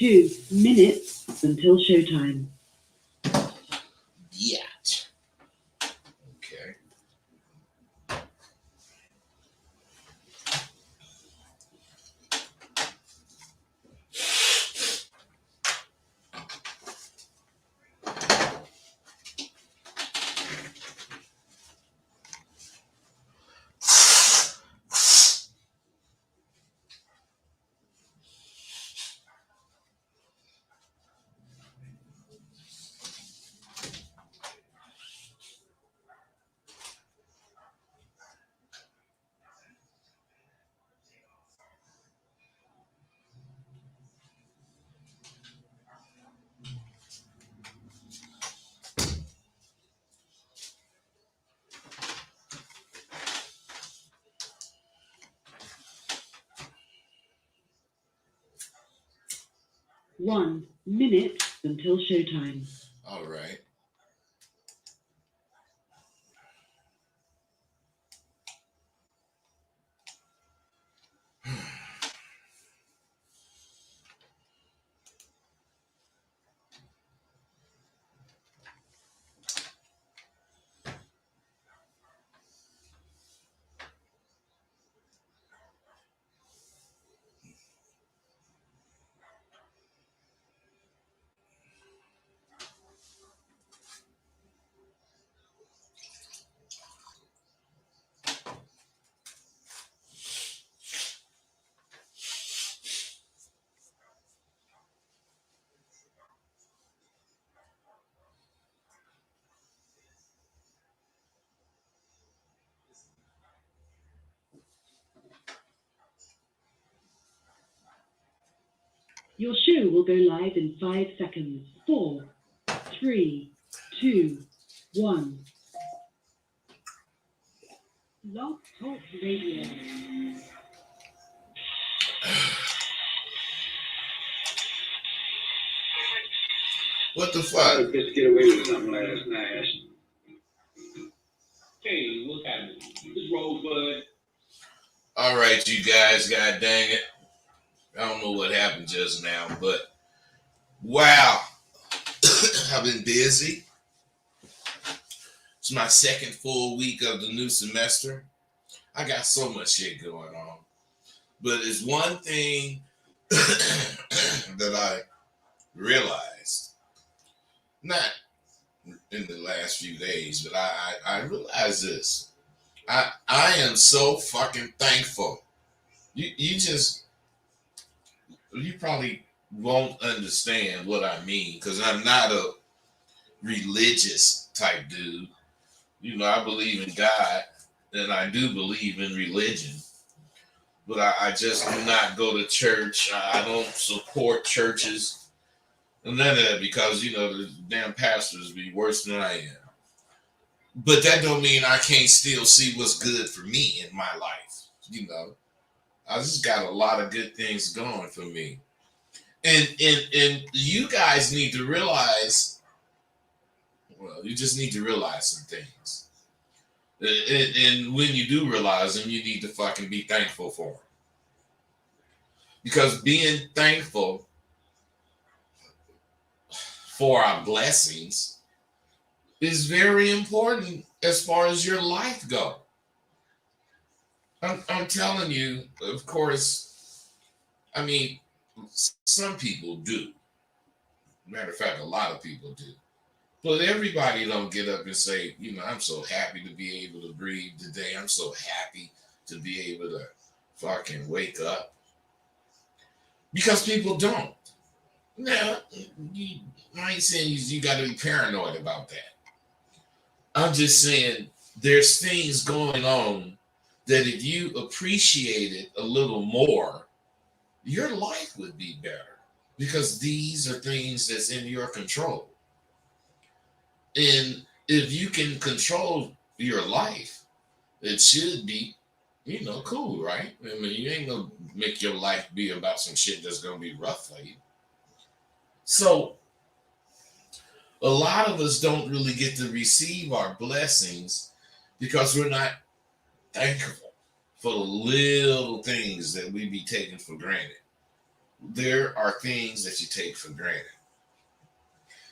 2 minutes until showtime. Yeah. Okay. One minute until showtime. All right. Your show will go live in 5 seconds. 4, 3, 2, 1. Love Talk Radio. What the I fuck? was just get away with something last night. Hey, what's happening? It's Rosebud. All right, you guys. God dang it. I don't know what happened just now, but wow. I've been busy. It's my second full week of the new semester. I got so much shit going on. But it's one thing that I realized, not in the last few days, but I realized this. I am so fucking thankful. You probably won't understand what I mean because I'm not a religious type dude. You know, I believe in God and I do believe in religion, but I just do not go to church. I don't support churches and none of that because, you know, the damn pastors be worse than I am. But that don't mean I can't still see what's good for me in my life. You know, I just got a lot of good things going for me. And you guys need to realize, well, you just need to realize some things. And when you do realize them, you need to fucking be thankful for them. Because being thankful for our blessings is very important as far as your life go. I'm telling you, of course, I mean, some people do. Matter of fact, a lot of people do. But everybody don't get up and say, you know, I'm so happy to be able to breathe today. I'm so happy to be able to fucking wake up. Because people don't. Now, I ain't saying you got to be paranoid about that. I'm just saying there's things going on that if you appreciated a little more, your life would be better. Because these are things that's in your control. And if you can control your life, it should be, you know, cool, right? I mean, you ain't gonna make your life be about some shit that's gonna be rough for you. So a lot of us don't really get to receive our blessings because we're not thankful for the little things that we be taking for granted. there are things that you take for granted.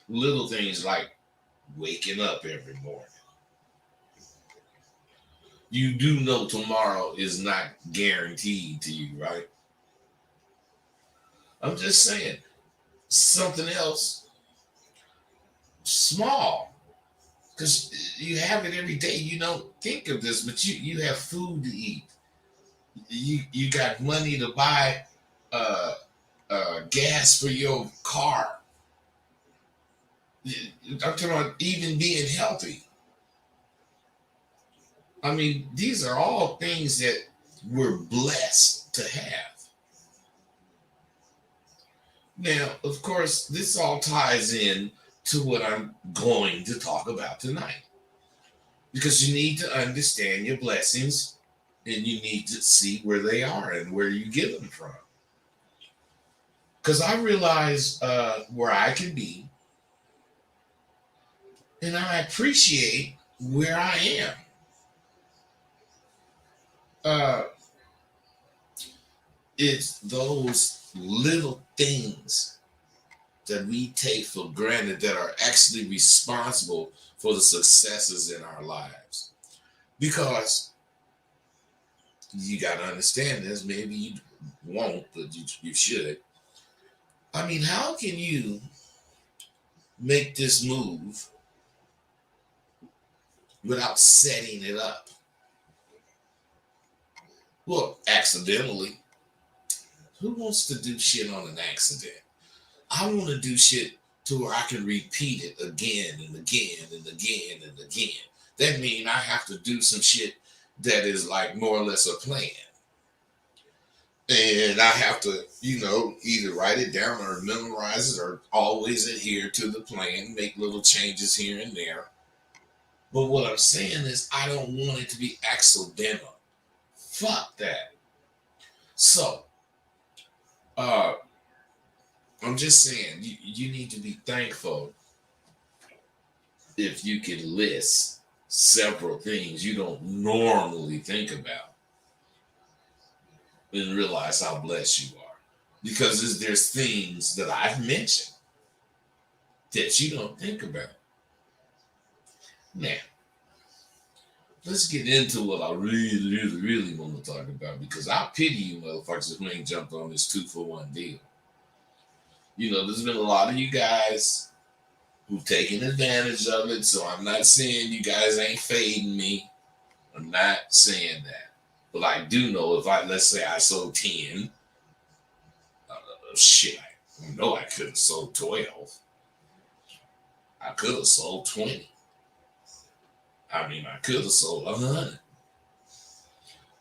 Little things like waking up every morning. You do know tomorrow is not guaranteed to you, right? I'm just saying something else small, because you have it every day. You don't think of this, but you have food to eat. You got money to buy uh, gas for your car. I'm talking about even being healthy. I mean, these are all things that we're blessed to have. Now, of course, this all ties in to what I'm going to talk about tonight. Because you need to understand your blessings and you need to see where they are and where you get them from. Because I realize where I can be and I appreciate where I am. It's those little things that we take for granted that are actually responsible for the successes in our lives. Because you got to understand this, maybe you won't, but you should. I mean, how can you make this move without setting it up? Well, accidentally. Who wants to do shit on an accident? I want to do shit to where I can repeat it again and again and again and again. That means I have to do some shit that is like more or less a plan. And I have to, either write it down or memorize it or always adhere to the plan, make little changes here and there. But what I'm saying is I don't want it to be accidental. Fuck that. So, I'm just saying, you need to be thankful if you can list several things you don't normally think about and realize how blessed you are. Because there's things that I've mentioned that you don't think about. Now, let's get into what I really, really, really want to talk about, because I pity you motherfuckers who ain't jumped on this 2-for-1 deal. There's been a lot of you guys who've taken advantage of it, so I'm not saying you guys ain't fading me. I'm not saying that. But I do know let's say I sold 10, shit, I know I could have sold 12. I could have sold 20. I mean, I could have sold 100.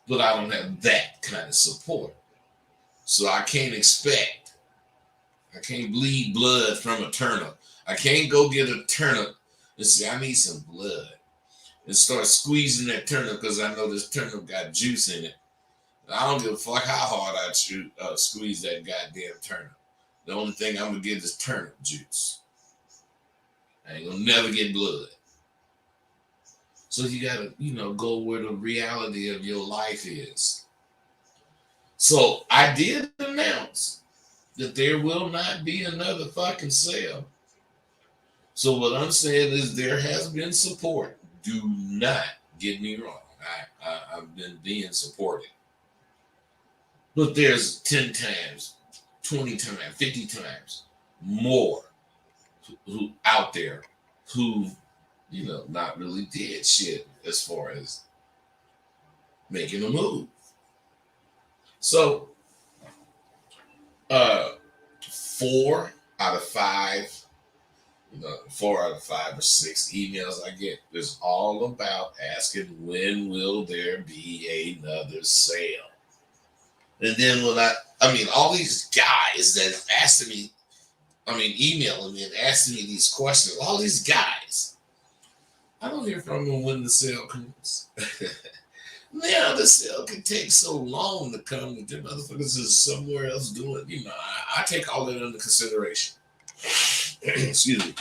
But I don't have that kind of support. So I can't bleed blood from a turnip. I can't go get a turnip and say, I need some blood. And start squeezing that turnip because I know this turnip got juice in it. I don't give a fuck how hard I squeeze that goddamn turnip. The only thing I'm going to get is turnip juice. I ain't going to never get blood. So you got to, go where the reality of your life is. So I did announce that there will not be another fucking sale. So what I'm saying is there has been support. Do not get me wrong. I've been being supported. But there's 10 times, 20 times, 50 times more who out there who, not really did shit as far as making a move. So, 4 out of 5 or 6 emails I get is all about asking when will there be another sale. And then all these guys that asking me, emailing me and asking me these questions, all these guys, I don't hear from them when the sale comes. Now the sale can take so long to come that them motherfuckers is somewhere else doing. I take all that into consideration. Excuse me.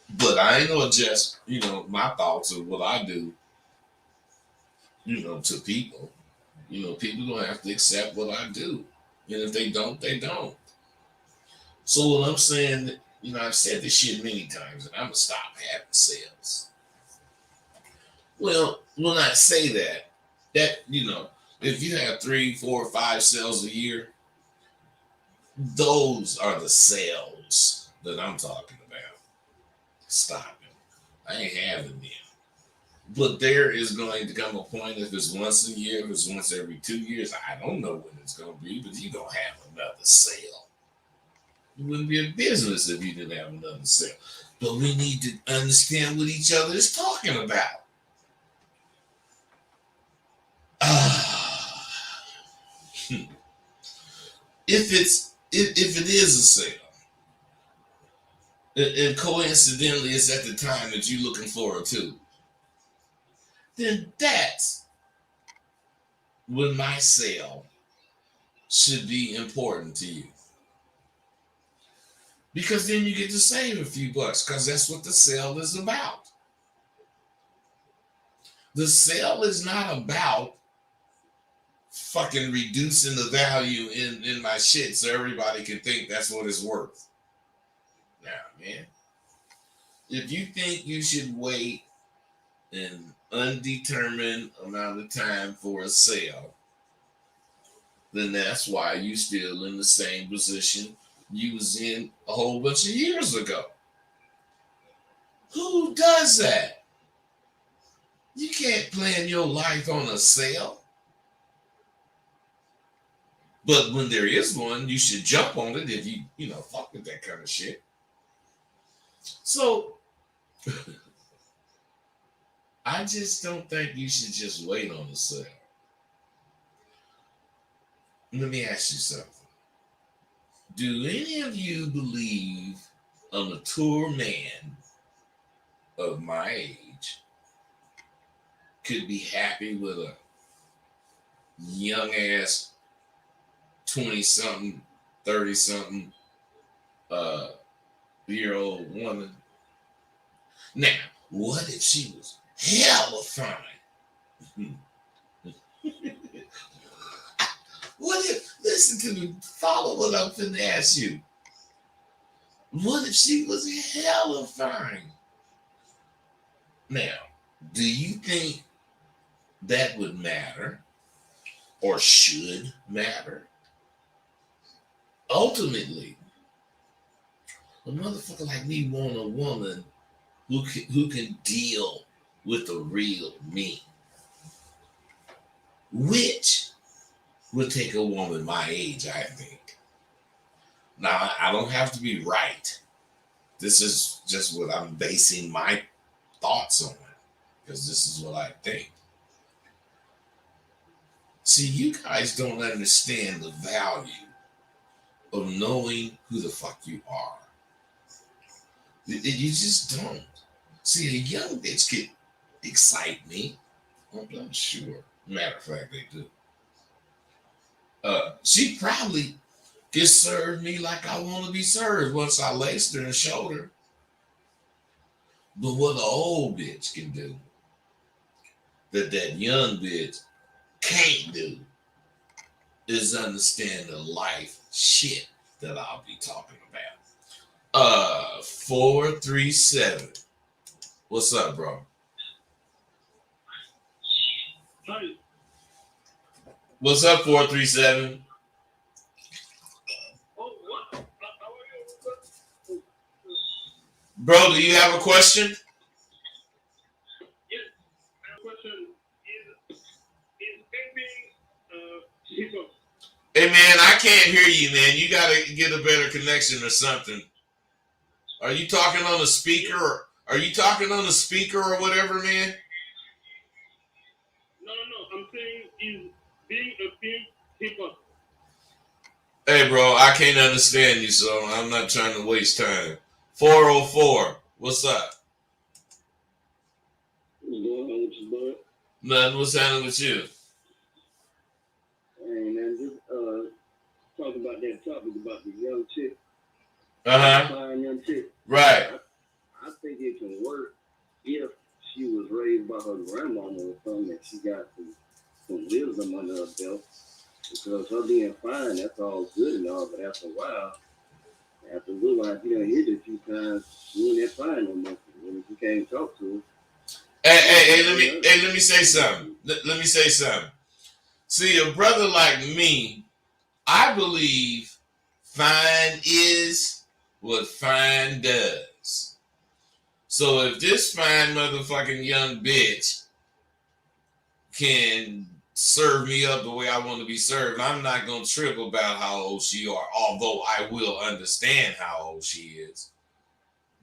But I ain't gonna adjust, my thoughts of what I do, to people. People gonna have to accept what I do. And if they don't, they don't. So what I'm saying, I've said this shit many times, and I'm gonna stop having sales. Well, when I say that, if you have 3, 4, 5 sales a year, those are the sales that I'm talking about. Stop it. I ain't having them. But there is going to come a point, if it's once a year, if it's once every 2 years, I don't know when it's going to be, but you're going to have another sale. You wouldn't be a business if you didn't have another sale. But we need to understand what each other is talking about. If it is a sale, and coincidentally it's at the time that you're looking forward to, then that's when my sale should be important to you. Because then you get to save a few bucks, because that's what the sale is about. The sale is not about fucking reducing the value in my shit so everybody can think that's what it's worth. Now, man, if you think you should wait an undetermined amount of time for a sale, then that's why you still in the same position you was in a whole bunch of years ago. Who does that? You can't plan your life on a sale. But when there is one, you should jump on it if you fuck with that kind of shit. So, I just don't think you should just wait on the sale. Let me ask you something. Do any of you believe a mature man of my age could be happy with a young ass 20-something, 30-something year old woman? Now, what if she was hella fine? What if, listen to me, follow what I'm finna ask you. What if she was hella fine? Now, do you think that would matter or should matter? Ultimately, a motherfucker like me want a woman who can deal with the real me, which would take a woman my age, I think. Now, I don't have to be right. This is just what I'm basing my thoughts on, because this is what I think. See, you guys don't understand the value of knowing who the fuck you are. You just don't. See, a young bitch could excite me. I'm sure. Matter of fact, they do. She probably could serve me like I want to be served once I laced her and showed her. But what an old bitch can do that young bitch can't do is understand the life shit that I'll be talking about. 437. What's up, bro? Hi. What's up, 437? Oh, what? How are you? Bro, do you have a question? Yes. I have a question. Is baby hiccup? Hey, man, I can't hear you, man. You got to get a better connection or something. Are you talking on a speaker? Are you talking on a speaker or whatever, man? No. I'm saying is being a pimp hiccup. Hey, bro, I can't understand you, so I'm not trying to waste time. 404, what's up? What's going on with you, bud? Nothing, what's happening with you? Hey, man, just talk about that topic about the young chick. Uh-huh. Fine young chick. Right. I think it can work if she was raised by her grandmama or something that she got to some wisdom under her belt. Because her being fine, that's all good and all, but after a while, after a little while, you done hit it a few times, you ain't that fine no more. When you can't talk to her. Let me say something. Let me say something. See, a brother like me, I believe fine is what fine does. So if this fine motherfucking young bitch can serve me up the way I want to be served, I'm not going to trip about how old she are, although I will understand how old she is.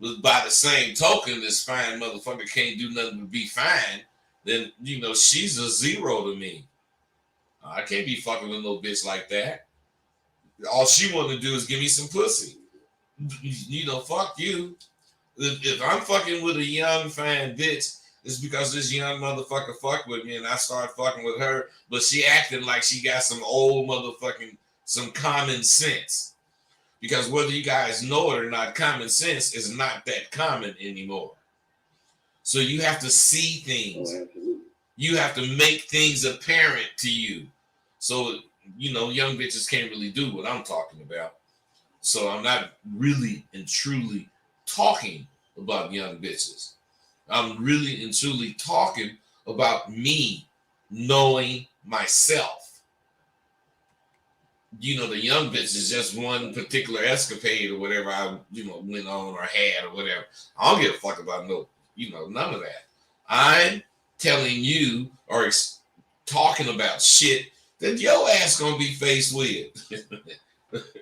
But by the same token, this fine motherfucker can't do nothing but be fine, then, you know, she's a zero to me. I can't be fucking with no bitch like that. All she want to do is give me some pussy. You know, fuck you. If I'm fucking with a young, fine bitch, it's because this young motherfucker fucked with me and I started fucking with her, but she acting like she got some old motherfucking, some common sense. Because whether you guys know it or not, common sense is not that common anymore. So you have to see things. Oh, absolutely. You have to make things apparent to you. So, you know, young bitches can't really do what I'm talking about. So I'm not really and truly talking about young bitches. I'm really and truly talking about me knowing myself. You know, the young bitch is just one particular escapade or whatever I, you know, went on or had or whatever. I don't give a fuck about no, you know, none of that. I'm telling you or talking about shit that your ass gonna be faced with.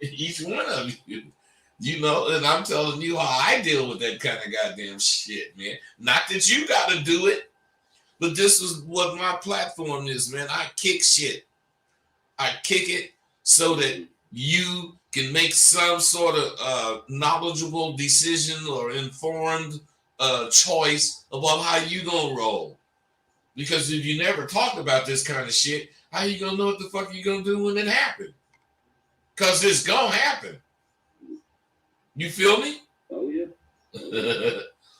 Each one of you. You know, and I'm telling you how I deal with that kind of goddamn shit, man. Not that you gotta do it, but this is what my platform is, man. I kick shit. I kick it so that you can make some sort of knowledgeable decision or informed choice about how you gonna roll. Because if you never talked about this kind of shit, how you gonna know what the fuck you gonna do when it happens? Because it's gonna happen. You feel me? Oh, yeah.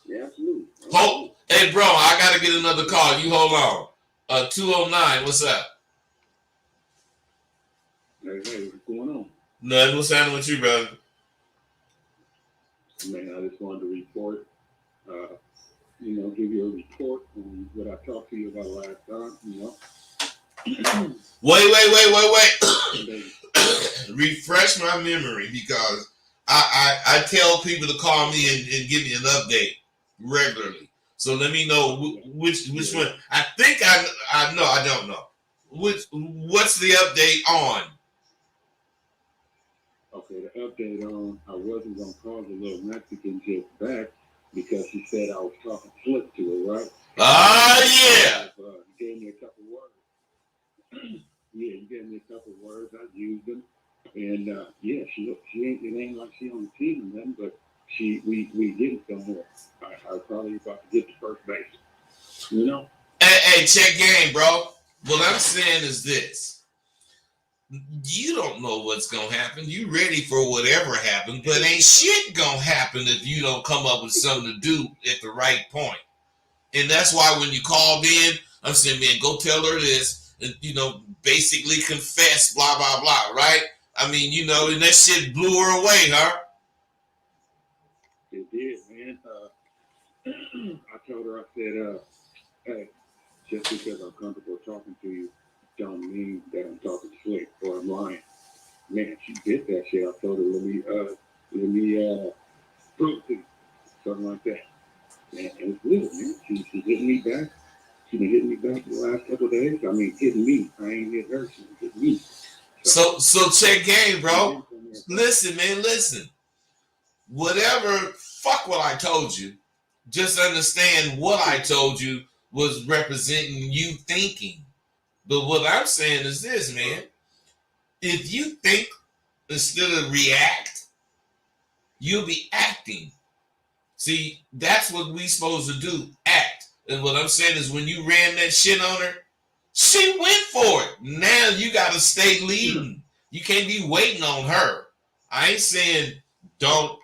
Yeah, absolutely. Hold, hey, bro, I gotta get another call. You hold on. 209, what's up? Hey, what's going on? Nothing. What's happening with you, brother? Man, I just wanted to report, give you a report on what I talked to you about last time, you know. Wait. Refresh my memory because I tell people to call me and give me an update regularly. So let me know which one. I think I know. I don't know. What's the update on? Okay, the update on I wasn't going to call the little Mexican just back because she said I was talking slick to her, right? Yeah. You gave me a couple words. Yeah, you gave me a couple words. I used them. And yeah, she ain't like she on the team or nothing, but we getting somewhere. I probably about to get to first base. You know? Hey, check game, bro. What I'm saying is this. You don't know what's gonna happen. You ready for whatever happens, but ain't shit gonna happen if you don't come up with something to do at the right point. And that's why when you called in, I'm saying, man, go tell her this, and basically confess, blah blah blah, right? I mean, and that shit blew her away, huh? It did, man. I told her, I said, hey, just because I'm comfortable talking to you, don't mean that I'm talking slick or I'm lying. Man, she did that shit. I told her, let me prove to you, something like that. Man, it was good, man. She hit me back. She been hitting me back for the last couple of days. I mean, hitting me. I ain't hit her. She hit me. So check game, bro. Listen, man, listen. Whatever, fuck what I told you. Just understand what I told you was representing you thinking. But what I'm saying is this, man. If you think instead of react, you'll be acting. See, that's what we supposed to do, act. And what I'm saying is when you ran that shit on her, she went for it. Now you got to stay leading. You can't be waiting on her. I ain't saying don't,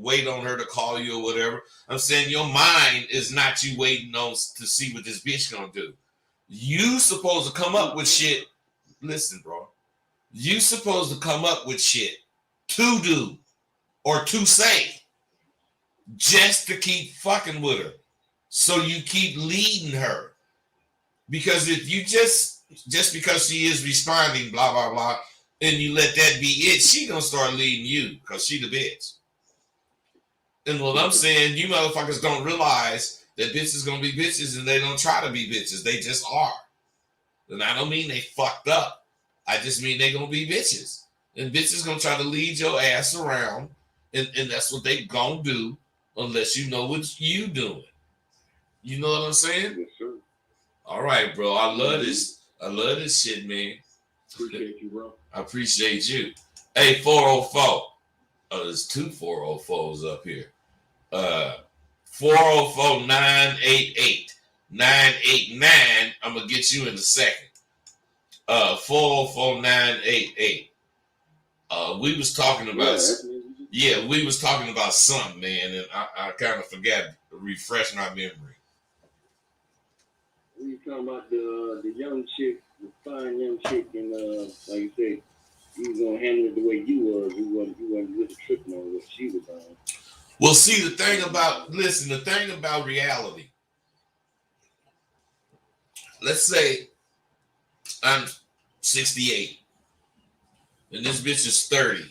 wait on her to call you or whatever. I'm saying your mind is not you waiting on to see what this bitch gonna do. You supposed to come up with shit. Listen, bro. You supposed to come up with shit to do or to say just to keep fucking with her. So you keep leading her. Because if you just because she is responding, blah, blah, blah, and you let that be it, she gonna start leading you because she the bitch. And what I'm saying, you motherfuckers don't realize that bitches gonna be bitches and they don't try to be bitches. They just are. And I don't mean they fucked up. I just mean they gonna be bitches. And bitches gonna try to lead your ass around. And that's what they gonna do unless you know what you doing. You know what I'm saying? Yes, sir. All right, bro. I love this. I love this shit, man. Appreciate you, bro. I appreciate you. Hey, 404. Oh, there's two 404s up here. 404-988. 989. I'm gonna get you in a second. 404-988. We was talking about we was talking about something, man, and I kind of forgot to refresh my memory. We were talking about the young chick, the fine young chick, and like you said, you was gonna handle it the way you was. You wasn't really tripping on what she was on. Well, see, the thing about reality. Let's say I'm 68 and this bitch is 30.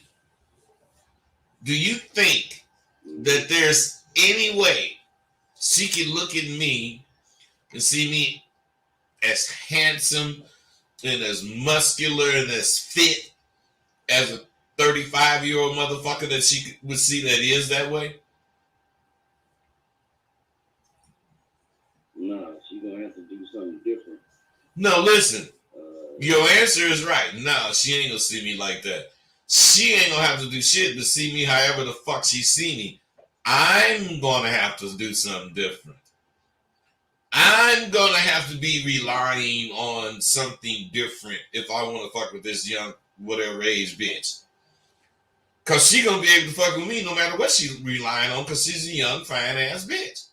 Do you think that there's any way she can look at me and see me as handsome and as muscular and as fit as a 35-year-old motherfucker that she would see that is that way? Nah, she's gonna have to do something different. No, listen. Your answer is right. No, she ain't gonna see me like that. She ain't gonna have to do shit but see me however the fuck she see me. I'm gonna have to do something different. I'm gonna have to be relying on something different if I want to fuck with this young, whatever age bitch. Cause she gonna be able to fuck with me no matter what she's relying on, cause she's a young, fine ass bitch.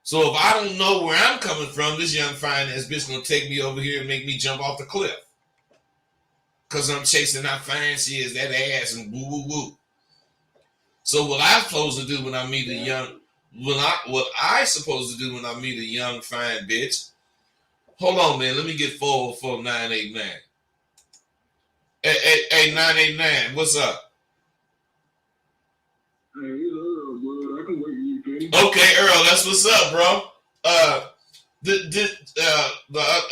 So if I don't know where I'm coming from, this young, fine ass bitch gonna take me over here and make me jump off the cliff. Cause I'm chasing how fine she is, that ass, and woo woo woo. So what I'm supposed to do when I meet a young, what I supposed to do when I meet a young, fine bitch? Hold on, man. Let me get 404-989. Hey, 989, what's up? Hey, Earl, bro. I can wait you, Kenny. Okay, Earl, that's what's up, bro. The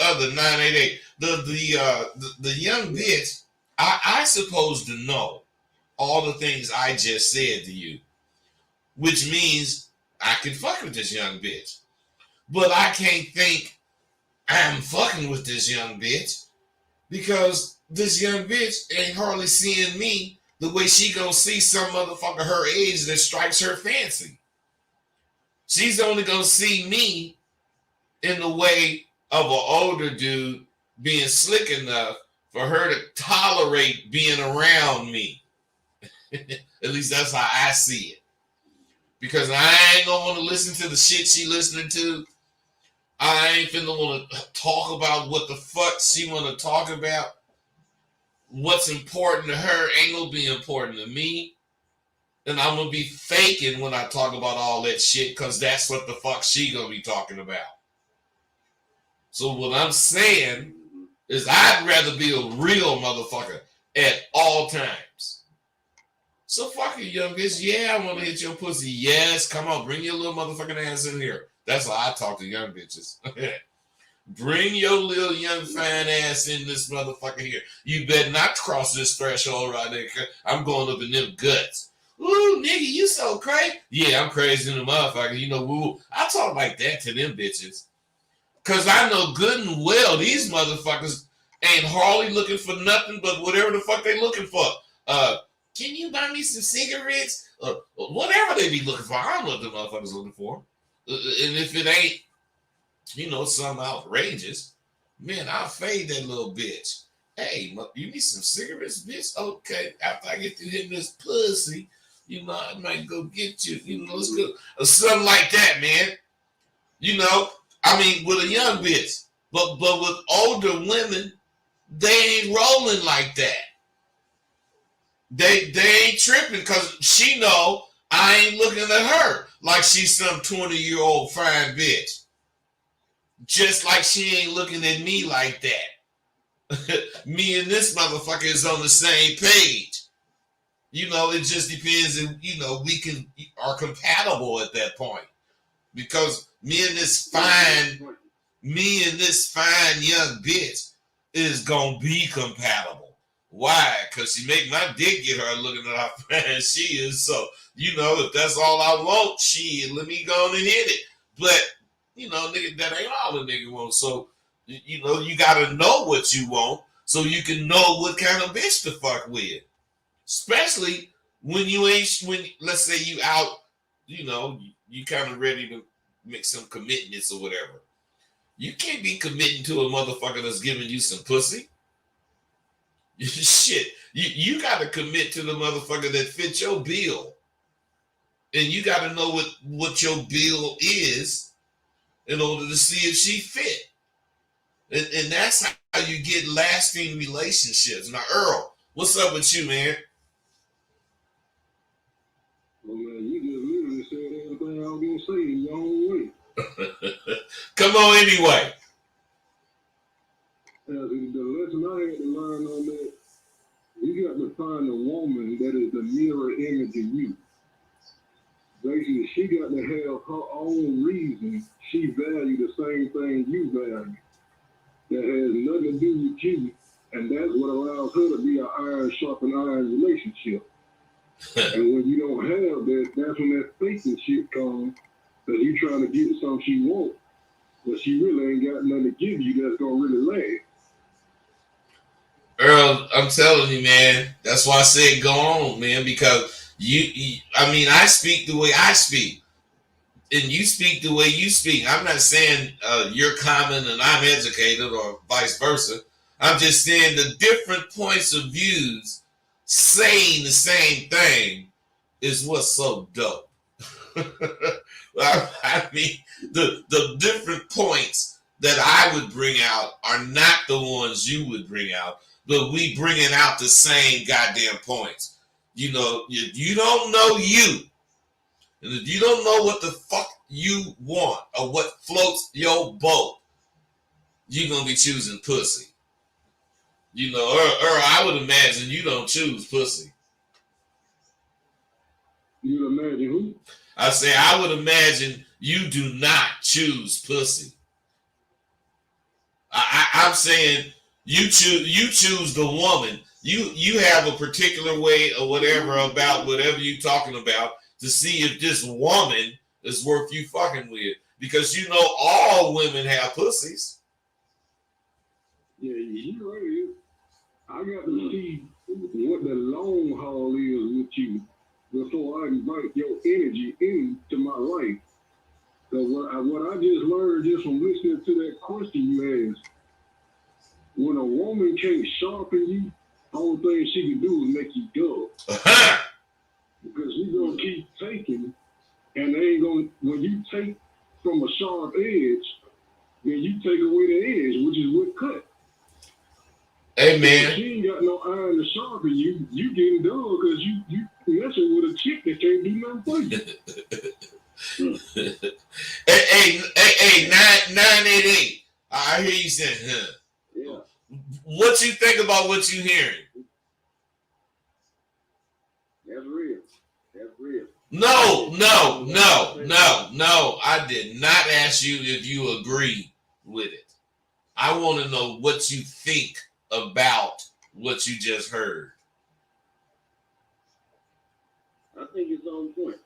other 988, the young bitch, I supposed to know all the things I just said to you, which means I can fuck with this young bitch. But I can't think I'm fucking with this young bitch because this young bitch ain't hardly seeing me the way she gonna see some motherfucker her age that strikes her fancy. She's only gonna see me in the way of an older dude being slick enough for her to tolerate being around me. At least that's how I see it. Because I ain't gonna want to listen to the shit she listening to. I ain't finna want to talk about what the fuck she want to talk about. What's important to her ain't gonna be important to me. And I'm gonna be faking when I talk about all that shit because that's what the fuck she gonna be talking about. So what I'm saying is I'd rather be a real motherfucker at all times. So fuck you, young bitch. Yeah, I want to hit your pussy. Yes, come on, bring your little motherfucking ass in here. That's how I talk to young bitches. Bring your little young fine ass in this motherfucker here. You better not cross this threshold right there. I'm going up in them guts. Ooh, nigga, you so crazy. Yeah, I'm crazy in the motherfucker. You know, woo. I talk like that to them bitches. Because I know good and well these motherfuckers ain't hardly looking for nothing but whatever the fuck they looking for. Can you buy me some cigarettes? Whatever they be looking for. I don't know what the motherfuckers looking for. And if it ain't, you know, something outrageous, man, I'll fade that little bitch. Hey, you need some cigarettes, bitch? Okay, after I get through hitting this pussy, you know, I might go get you. You know, let's go. Or something like that, man. You know, I mean, with a young bitch, But with older women, they ain't rolling like that. They ain't tripping because she know I ain't looking at her like she's some 20-year-old fine bitch. Just like she ain't looking at me like that. Me and this motherfucker is on the same page. You know, it just depends if, you know, we are compatible at that point. Because me and this fine young bitch is gonna be compatible. Why? Because she make my dick get her looking at how fine she is. So, you know, if that's all I want, let me go on and hit it. But, you know, nigga, that ain't all a nigga wants. So, you know, you gotta know what you want so you can know what kind of bitch to fuck with. Especially when let's say you out, you know, you kind of ready to make some commitments or whatever. You can't be committing to a motherfucker that's giving you some pussy. Shit, you got to commit to the motherfucker that fits your bill, and you got to know what your bill is in order to see if she fit, and that's how you get lasting relationships. Now, Earl, what's up with you, man? Well, man, you just literally said everything I was gonna say in your own way. Come on, anyway. The lesson I had to learn on that, you got to find a woman that is the mirror image of you. Basically, she got to have her own reason she value the same thing you value. That has nothing to do with you, and that's what allows her to be an iron sharpen iron relationship. And when you don't have that, that's when that faking shit comes, that you trying to get something she wants, but she really ain't got nothing to give you that's gonna really last. Earl, I'm telling you, man. That's why I said go on, man, because I speak the way I speak, and you speak the way you speak. I'm not saying you're common and I'm educated or vice versa. I'm just saying the different points of views saying the same thing is what's so dope. I mean, the different points that I would bring out are not the ones you would bring out, but we bringing out the same goddamn points. You know, if you don't know you, and if you don't know what the fuck you want or what floats your boat, you're gonna be choosing pussy. You know, or I would imagine you don't choose pussy. You imagine who? I say I would imagine you do not choose pussy. I'm saying you choose the woman. You have a particular way or whatever about whatever you're talking about to see if this woman is worth you fucking with. Because you know all women have pussies. Yeah, you right. I got to see what the long haul is with you before I invite your energy into my life. So what I just learned just from listening to that question you asked, when a woman can't sharpen you, only thing she can do is make you dull. Because you're gonna keep taking, and they ain't gonna. When you take from a sharp edge, then you take away the edge, which is what cut. Hey man, if she ain't got no iron to sharpen you. You getting dull because you messing with a chick that can't do nothing for you. hey, 988. I hear you saying, huh? Yeah. What you think about what you hearing? That's real. That's real. No. I did not ask you if you agree with it. I want to know what you think about what you just heard. I think it's on point.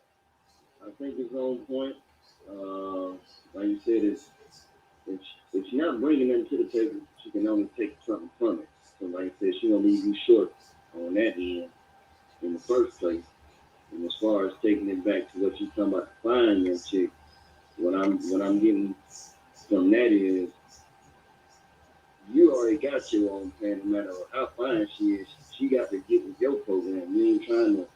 Like you said, if she's not bringing nothing to the table, she can only take something from it. So like I said, she gonna leave you short on that end in the first place. And as far as taking it back to what you talking about, finding your chick, what I'm getting from that is, you already got your own plan. No matter how fine she is, she got to get with your program. You ain't trying to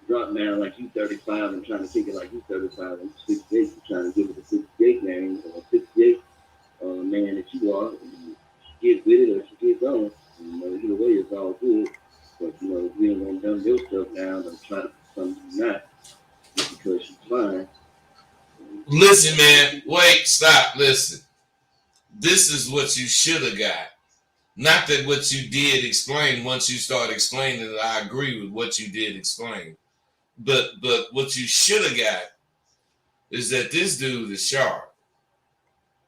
drop down like you 35 and trying to kick it like you 35 and 68. You're trying to give it a 68 name or a 68 man that you are, and you get with it or she gets on. And, either way, it's all good. But, if you ain't gonna dumb your stuff down and try to put something you're not, just because she's fine. Listen, man. Wait, stop. Listen. This is what you should have got. Not that what you did explain. Once you start explaining it, I agree with what you did explain. But what you should have got is that this dude is sharp.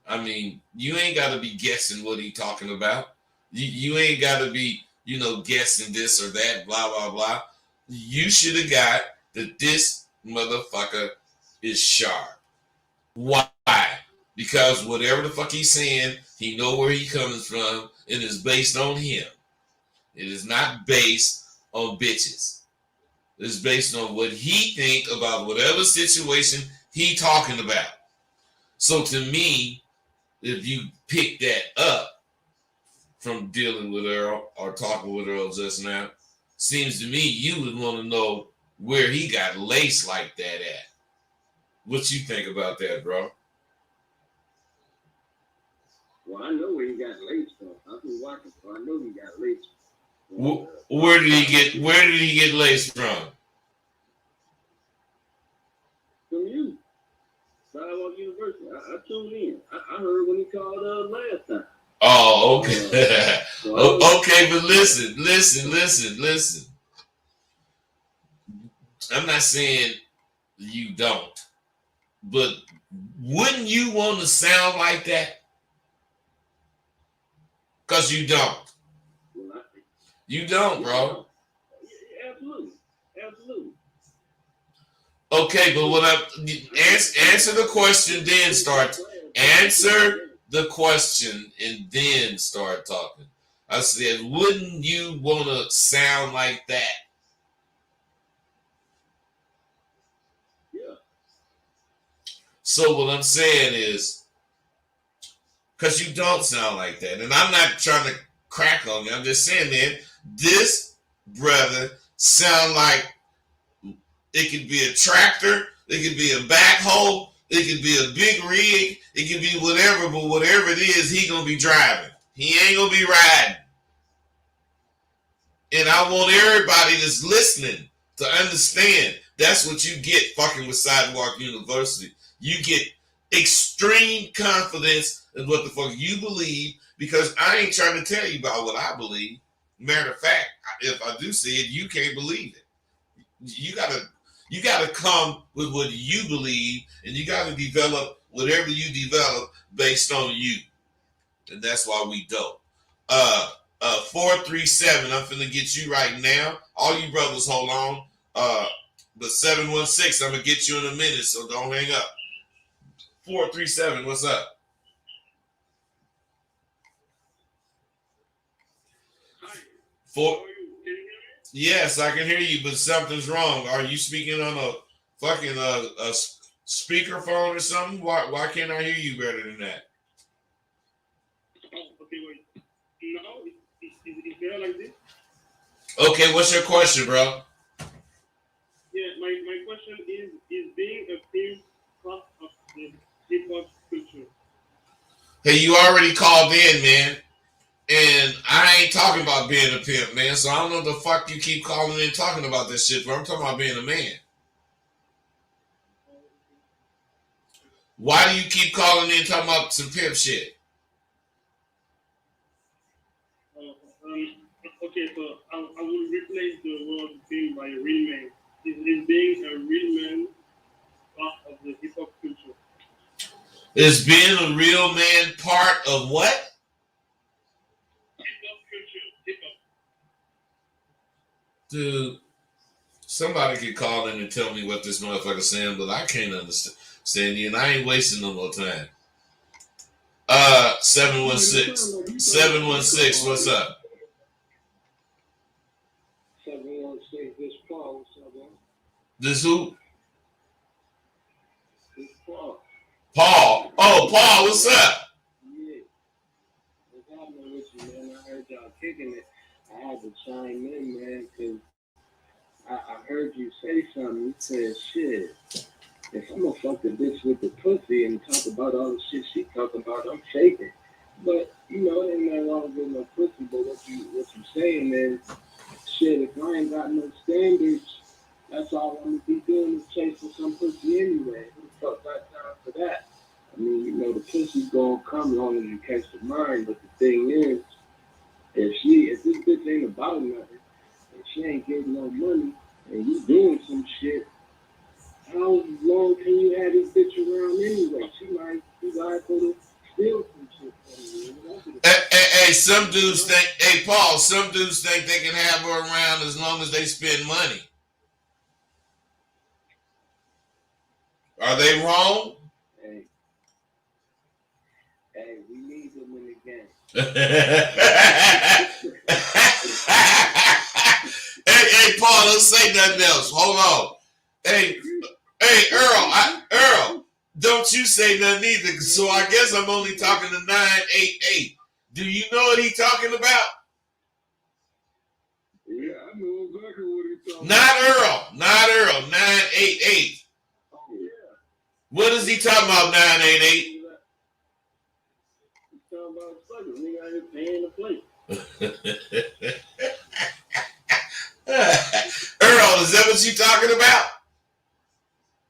I mean, you ain't got to be guessing what he talking about. You ain't got to be, guessing this or that, blah, blah, blah. You should have got that this motherfucker is sharp. Why? Because whatever the fuck he's saying, he know where he coming from, and it's based on him. It is not based on bitches. It's based on what he think about whatever situation he talking about. So to me, if you pick that up from dealing with her or talking with her just now, seems to me you would want to know where he got laced like that at. What you think about that, bro? Well, I know where he got laced from. I've been watching, so I know he got laced. Where did he get laced from? From you. Sidewalk University. I tuned in. I heard when he called last time. Oh, okay. Okay, but listen. I'm not saying you don't, but wouldn't you want to sound like that? Because you don't. You don't, bro. Yeah, absolutely. Okay, but when I answer the question, then start. Answer the question and then start talking. I said, wouldn't you want to sound like that? Yeah. So what I'm saying is, because you don't sound like that, and I'm not trying to crack on you. I'm just saying, man, this brother sound like it could be a tractor, it could be a backhoe, it could be a big rig, it could be whatever, but whatever it is, he gonna be driving. He ain't gonna be riding. And I want everybody that's listening to understand that's what you get fucking with Sidewalk University. You get extreme confidence in what the fuck you believe, because I ain't trying to tell you about what I believe. Matter of fact, if I do see it, you can't believe it. You gotta come with what you believe, and you gotta develop whatever you develop based on you. And that's why we dope. 437, I'm finna get you right now. All you brothers hold on. But 716, I'm gonna get you in a minute, so don't hang up. 437, what's up? Hi. Four. How are you? Can you hear me? Yes, I can hear you, but something's wrong. Are you speaking on a fucking a speakerphone or something? Why can't I hear you better than that? Oh, okay, wait. Now, is there like this? Okay, what's your question, bro? Yeah, my question is being a pimp part of the hip hop culture? Hey, you already called in, man. And I ain't talking about being a pimp, man. So I don't know the fuck you keep calling in talking about this shit, but I'm talking about being a man. Why do you keep calling in talking about some pimp shit? Okay, so I will replace the word being by real man. Is being a real man part of the hip hop culture? Is being a real man part of what? Hip hop culture. Hip hop. Dude, somebody could call in and tell me what this motherfucker's saying, but I can't understand you, and I ain't wasting no more time. 716, what's up? 716, this Paul, what's up, man? This who? This Paul. Paul. Oh, Paul, what's up? Yeah. What's happening with you, man? I heard y'all kicking it. I had to chime in, man, because I heard you say something. You said, shit, if I'm gonna fuck the bitch with the pussy and talk about all the shit she talking about, I'm faking. But you know, it ain't nothing wrong with no pussy. But what you saying is, shit. If I ain't got no standards, that's all I'm gonna be doing is chasing some pussy anyway. Who the fuck got time for that? I mean, you know, the pussy's gonna come long as you catch the mind. But the thing is, if this bitch ain't about nothing, and she ain't getting no money, and you doing some shit, how long can you have this bitch around anyway? She might be liable to steal some shit from you. Hey, some dudes think, hey, Paul, some dudes think they can have her around as long as they spend money. Are they wrong? Hey, we need them in the game. Hey, Paul, don't say nothing else. Hold on. Hey, Earl, don't you say nothing either. So I guess I'm only talking to 988. Do you know what he's talking about? Yeah, I know exactly what he's talking Not Earl. 988. Oh, yeah. What is he talking about, 988? He's talking about fucking nigga out here paying the plate. Earl, is that what you talking about?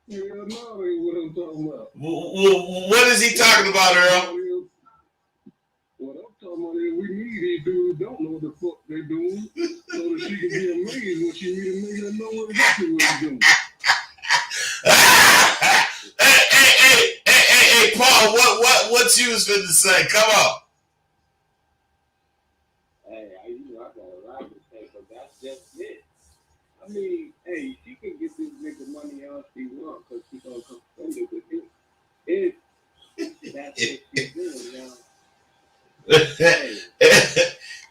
Yeah, no, that ain't what I'm talking about. What is he talking about, Earl? What I'm talking about is we need these dudes don't know what the fuck they're doing so that she can be amazed when she meet a nigga that know exactly what he's doing. Hey, Paul, what you was finna say? Come on. Hey, you know I got a lot to say, but that's just it. I mean, hey, she can get this nigga money all she want because she gonna come spend it with him. That's what she's doing now.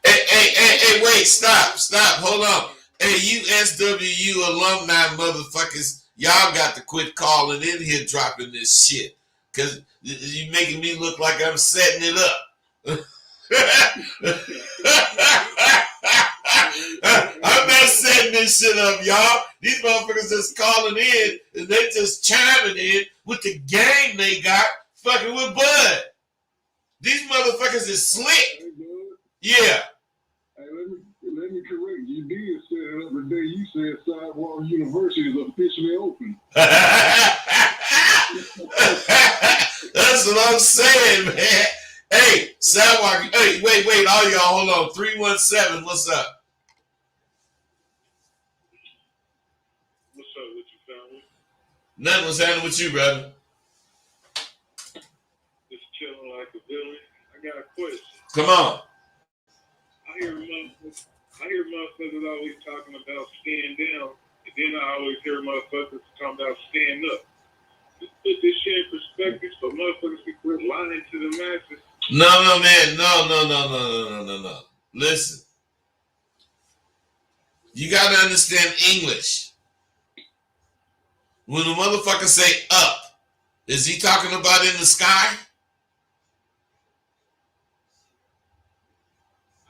Hey, wait, stop, hold on. Hey, you SWU alumni motherfuckers, y'all got to quit calling in here dropping this shit. Cause you making me look like I'm setting it up. I'm not setting this shit up, y'all. These motherfuckers just calling in and they just chiming in with the game they got fucking with Bud. These motherfuckers is slick. Hey, Yeah. hey, let me correct you. You did set it up the day you said Sidewalk University is officially open. That's what I'm saying, man. Hey, Sidewalk. Hey, wait, all y'all, hold on. 317, what's up? What's up with you, family? Nothing was happening with you, brother. Just chilling like a villain. I got a question. Come on. I hear motherfuckers always talking about stand down, and then I always hear motherfuckers talking about stand up. Just put this shit in perspective so motherfuckers can quit lying to the masses. No, man. No. Listen. You got to understand English. When the motherfucker say up, is he talking about in the sky?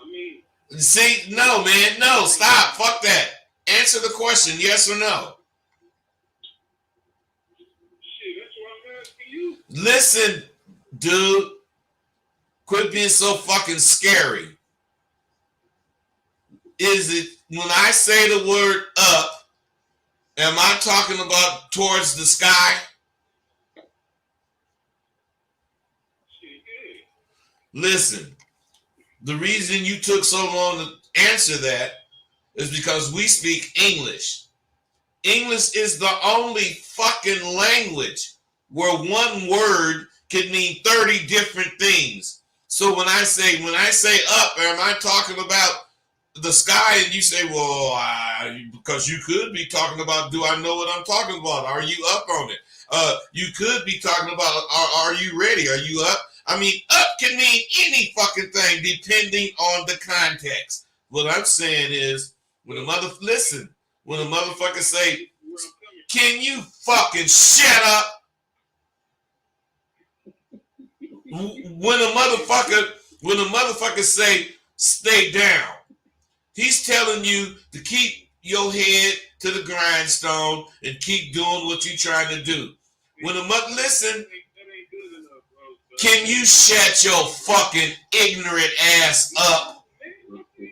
I mean, See, no, man. No, stop. Fuck that. Answer the question, yes or no. shit, that's what I'm asking you. Listen, dude. Quit being so fucking scary. Is it, when I say the word up, am I talking about towards the sky? Listen, the reason you took so long to answer that is because we speak English. English is the only fucking language where one word can mean 30 different things. So when I say up, am I talking about the sky? And you say, well, because you could be talking about, do I know what I'm talking about? Are you up on it? You could be talking about, are you ready? Are you up? I mean, up can mean any fucking thing depending on the context. What I'm saying is, when a motherfucker say, can you fucking shut up? When a motherfucker say, stay down, he's telling you to keep your head to the grindstone and keep doing what you're trying to do. When a mother, listen. That ain't good enough, bro. Can you shut your fucking ignorant ass up? I can't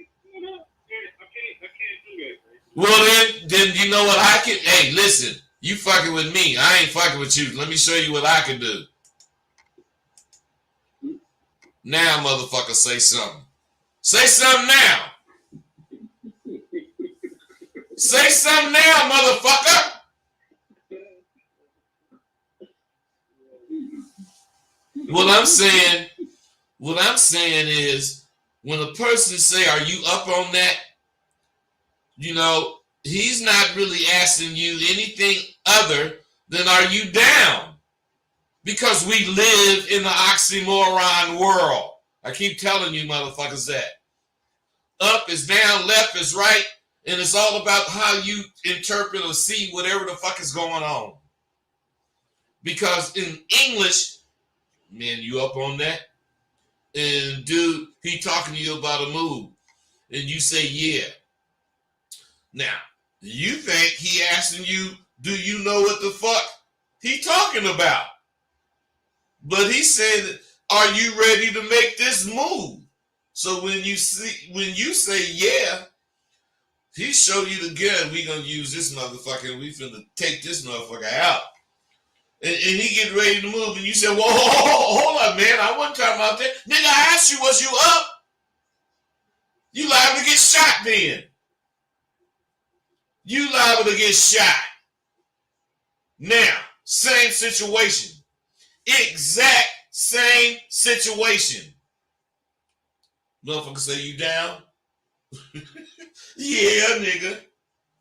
do that, man. Well, then you know what I can. Hey, listen, you fucking with me. I ain't fucking with you. Let me show you what I can do. Now, motherfucker, say something. Say something now. Say something now, motherfucker. What I'm saying is, when a person say, "Are you up on that?" You know, he's not really asking you anything other than, "Are you down?" Because we live in the oxymoron world. I keep telling you motherfuckers that. Up is down, left is right, and it's all about how you interpret or see whatever the fuck is going on. Because in English, man, you up on that? And dude, he talking to you about a move, and you say, yeah. Now, you think he asking you, do you know what the fuck he talking about? But he said, are you ready to make this move? So when you say yeah, he show you the gun. We gonna use this motherfucker, and we finna take this motherfucker out. And he get ready to move, and you say, whoa, hold up, man. I wasn't talking about that. Nigga, I asked you, was you up? You liable to get shot then. You liable to get shot. Now, same situation. Exact same situation. Motherfucker say, you down? Yeah, nigga.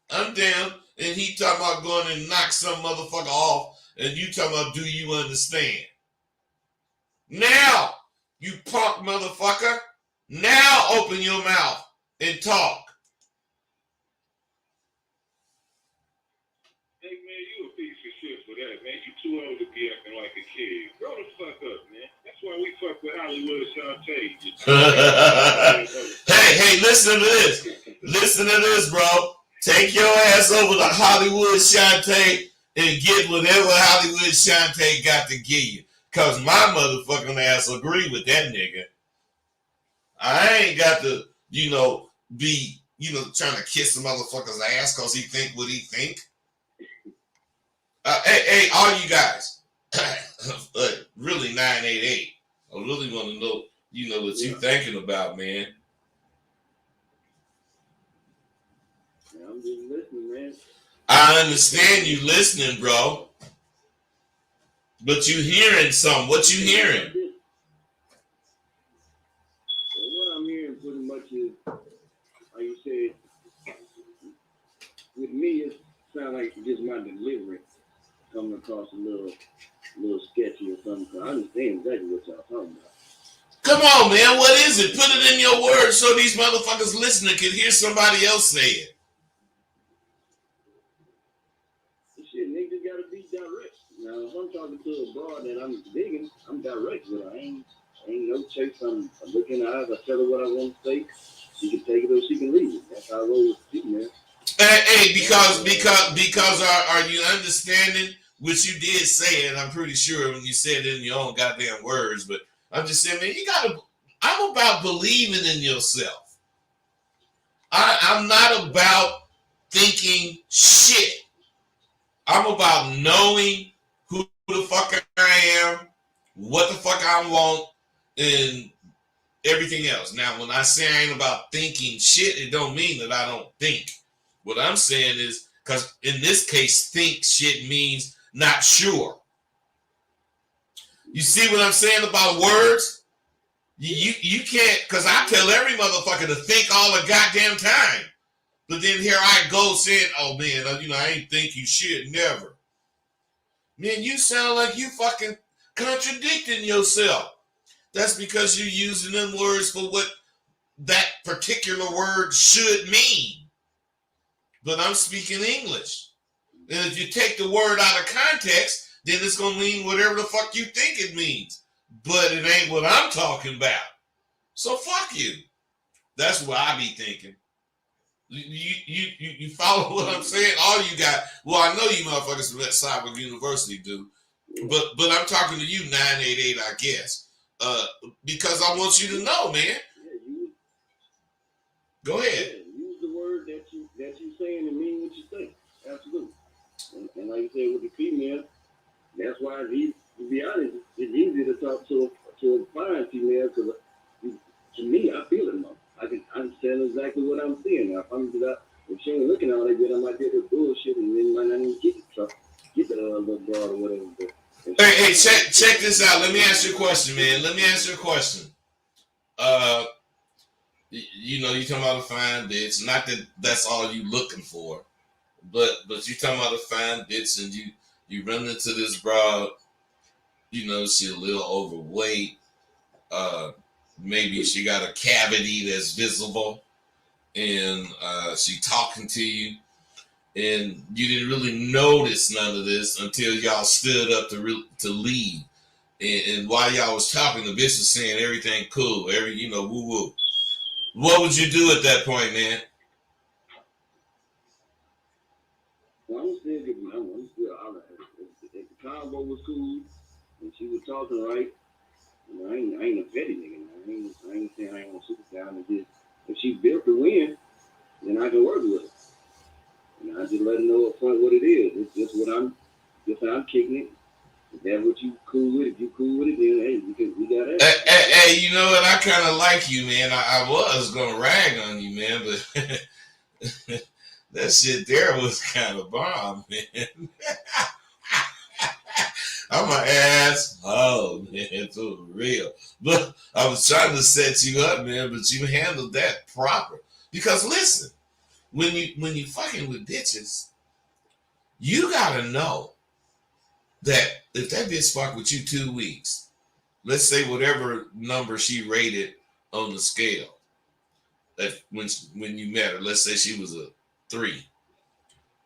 I'm down. And he talking about going and knock some motherfucker off. And you talking about, do you understand? Now, you punk motherfucker. Now open your mouth and talk. Hey, man, you a piece of shit for that, man. You too old to be acting like a kid. Grow the fuck up, man. That's why we fuck with Hollywood Shantae. Hey, listen to this. Listen to this, bro. Take your ass over to Hollywood Shantae and get whatever Hollywood Shantae got to give you. Because my motherfucking ass agree with that nigga. I ain't got to, be, trying to kiss the motherfucker's ass because he think what he think. Hey, all you guys, really 988. I really want to know, what you thinking about, man. Yeah, I'm just listening, man. I understand you listening, bro. But you hearing something. What you hearing? Well, what I'm hearing pretty much is, like you said, with me, it sounds like just my delivery coming across a little sketchy or something. So I understand exactly what y'all talking about. Come on, man. What is it? Put it in your words so these motherfuckers listening can hear somebody else say it. Shit, niggas gotta be direct. Now, if I'm talking to a broad that I'm digging, I'm direct with her. I ain't no chase. I'm looking in the eyes. I tell her what I want to say. She can take it or she can leave it. That's how I roll with the man. Hey, because are you understanding what you did say? And I'm pretty sure when you said it in your own goddamn words, but I'm just saying, man, I'm about believing in yourself. I'm not about thinking shit. I'm about knowing who the fuck I am, what the fuck I want, and everything else. Now, when I say I ain't about thinking shit, it don't mean that I don't think. What I'm saying is, because in this case, think shit means not sure. You see what I'm saying about words? You can't, because I tell every motherfucker to think all the goddamn time. But then here I go saying, oh man, I ain't think you shit, never. Man, you sound like you fucking contradicting yourself. That's because you're using them words for what that particular word should mean. But I'm speaking English. And if you take the word out of context, then it's going to mean whatever the fuck you think it means. But it ain't what I'm talking about. So fuck you. That's what I be thinking. You follow what I'm saying? All you got, well, I know you motherfuckers from that Cyber University do. But I'm talking to you, 988, I guess. Because I want you to know, man. Yeah, Go ahead. use the word that you saying and mean what you say. Absolutely. And like you said with the female, that's why it's easy, to be honest, it's easy to talk to a fine female because to me, I feel it more. I understand exactly what I'm seeing. Now, if she ain't looking all that good, I might get her bullshit and then might not even get the little broad or whatever. But Hey, check this out. Let me ask you a question, man. Let me ask you a question. You know, you talking about a fine bitch. Not that that's all you looking for, but you talking about a fine bitch, and you run into this broad. You know, she a little overweight. Maybe she got a cavity that's visible, and she talking to you, and you didn't really notice none of this until y'all stood up to leave. And while y'all was talking, the bitch was saying everything cool, woo woo. What would you do at that point, man? I'm still all right. If the combo was cool and she was talking right, you know, I ain't a petty nigga. I ain't saying I ain't gonna sit down and just. If she built to win, then I can work with her. And I just let her know up front what it is. It's just how I'm kicking it. If that's what you cool with, if you cool with it, then hey, we got that. Hey, you know what? I kind of like you, man. I was gonna rag on you, man, but that shit there was kind of bomb, man. I'm an asshole, man, for real. But I was trying to set you up, man, but you handled that proper. Because listen, when you fucking with bitches, you gotta know that if that bitch fuck with you 2 weeks, let's say whatever number she rated on the scale, that when you met her, let's say she was a 3.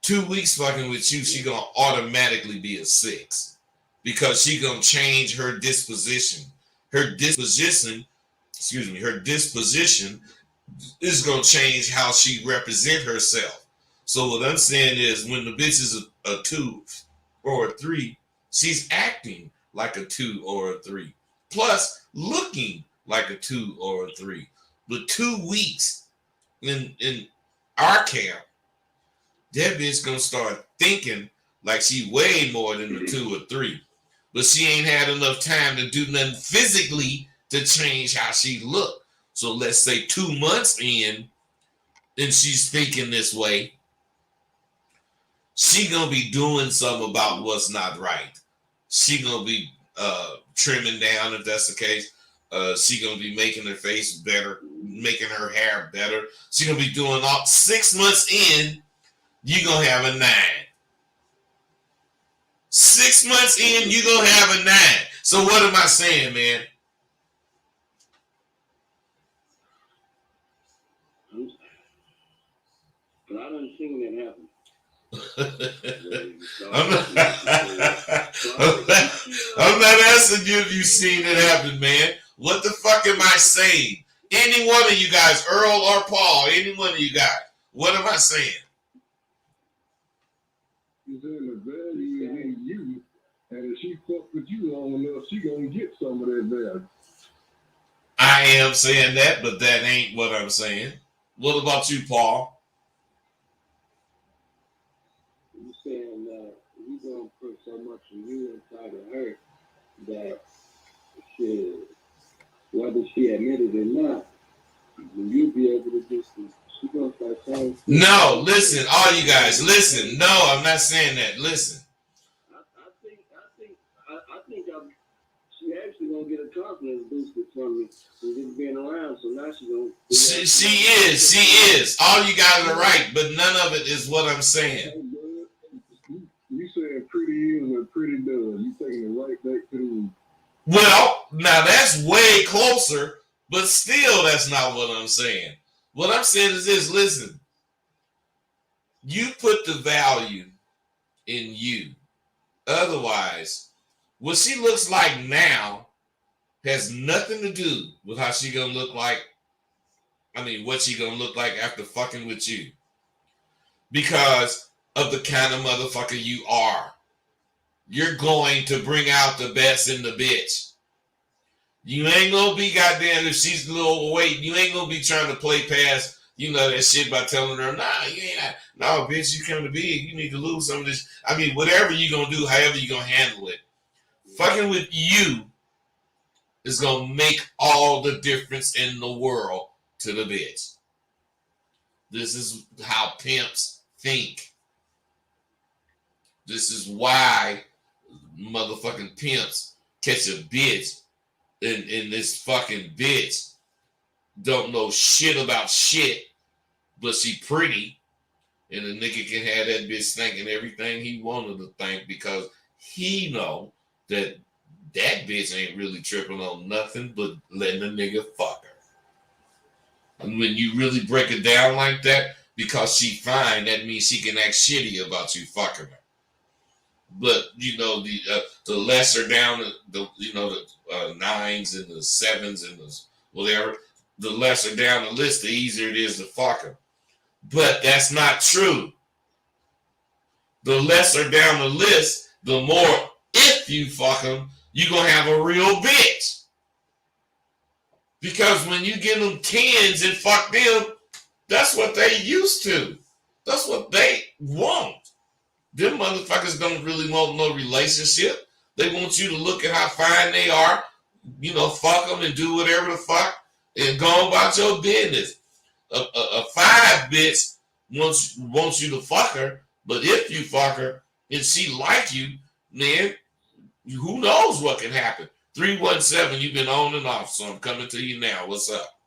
2 weeks fucking with you, she gonna automatically be a 6. Because she gonna change her disposition. Her disposition is gonna change how she represent herself. So what I'm saying is, when the bitch is a 2 or a 3, she's acting like a 2 or a 3, plus looking like a 2 or a 3. But 2 weeks in our camp, that bitch gonna start thinking like she way more than the 2 or 3. But she ain't had enough time to do nothing physically to change how she look. So let's say 2 months in, and she's thinking this way, she gonna be doing something about what's not right. She gonna be trimming down, if that's the case. She gonna be making her face better, making her hair better. She gonna be doing all. 6 months in, you gonna have a 9. 6 months in, you gonna have a 9. So what am I saying, man? But I done seen that happen. I'm not asking you if you've seen it happen, man. What the fuck am I saying? Any one of you guys, Earl or Paul, any one of you guys, what am I saying? You're saying the value is in you, and if she fuck with you long enough, she gonna get some of that value. I am saying that, but that ain't what I'm saying. What about you, Paul? You saying you gonna put so much of you inside of her that shit, whether she admit it or not, when you be able to just she gonna start saying. No, listen, all you guys, listen. No, I'm not saying that. Listen. I think she actually gonna get a confidence boosted from me from just being around. So now she gonna. She is. All you guys are right, but none of it is what I'm saying. You saying pretty is and pretty does. You taking it right back to the root. Well, now that's way closer, but still, that's not what I'm saying. What I'm saying is this: listen, you put the value in you. Otherwise, what she looks like now has nothing to do with how she gonna look like. I mean, what she gonna look like after fucking with you, because of the kind of motherfucker you are. you're going to bring out the best in the bitch. You ain't gonna be goddamn if she's a little overweight. You ain't gonna be trying to play past, that shit by telling her, nah, you ain't. No, bitch, you come to big. You need to lose some of this. I mean, whatever you gonna do, however you gonna handle it. Fucking with you is gonna make all the difference in the world to the bitch. This is how pimps think. This is why motherfucking pimps catch a bitch and this fucking bitch don't know shit about shit, but she pretty, and the nigga can have that bitch thinking everything he wanted to think because he know that bitch ain't really tripping on nothing but letting the nigga fuck her. And when you really break it down like that, because she fine, that means she can act shitty about you fucking her. But the lesser down the nines and the sevens and the whatever, the lesser down the list, the easier it is to fuck her. But that's not true. The lesser down the list, the more if you fuck them, you're gonna have a real bitch. Because when you give them 10s and fuck them, that's what they used to. That's what they want. Them motherfuckers don't really want no relationship. They want you to look at how fine they are, fuck them and do whatever the fuck and go about your business. A 5 bitch wants you to fuck her, but if you fuck her and she like you, man, who knows what can happen. 317, you've been on and off, so I'm coming to you now. What's up?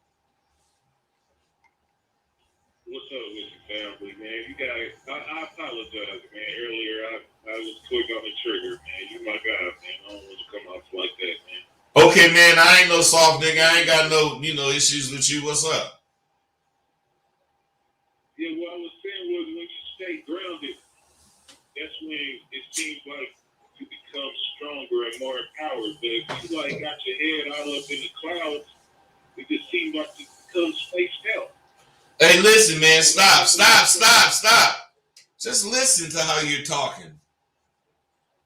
What's up with your family, man? You guys, I apologize, man. Earlier, I was quick on the trigger, man. You my guy, man. I don't want to come off like that, man. Okay, man, I ain't no soft nigga. I ain't got no, issues with you. What's up? Yeah, what I was saying was when you stay grounded, that's when it seems like you become stronger and more empowered. But if you got your head all up in the clouds, it just seems like you become spaced out. Hey, listen, man, stop. Just listen to how you're talking.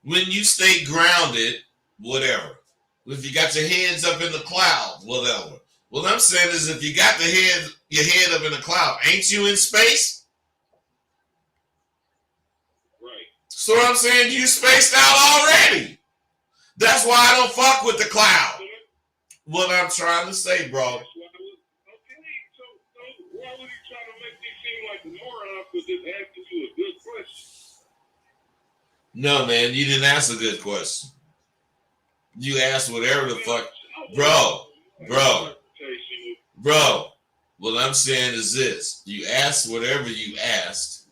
When you stay grounded, whatever. If you got your heads up in the clouds, whatever. What I'm saying is if you got your head up in the cloud, ain't you in space? Right. So I'm saying you spaced out already. That's why I don't fuck with the cloud. What I'm trying to say, bro. No, man, you didn't ask a good question. You asked whatever the fuck. Bro. What I'm saying is this. You asked whatever you asked,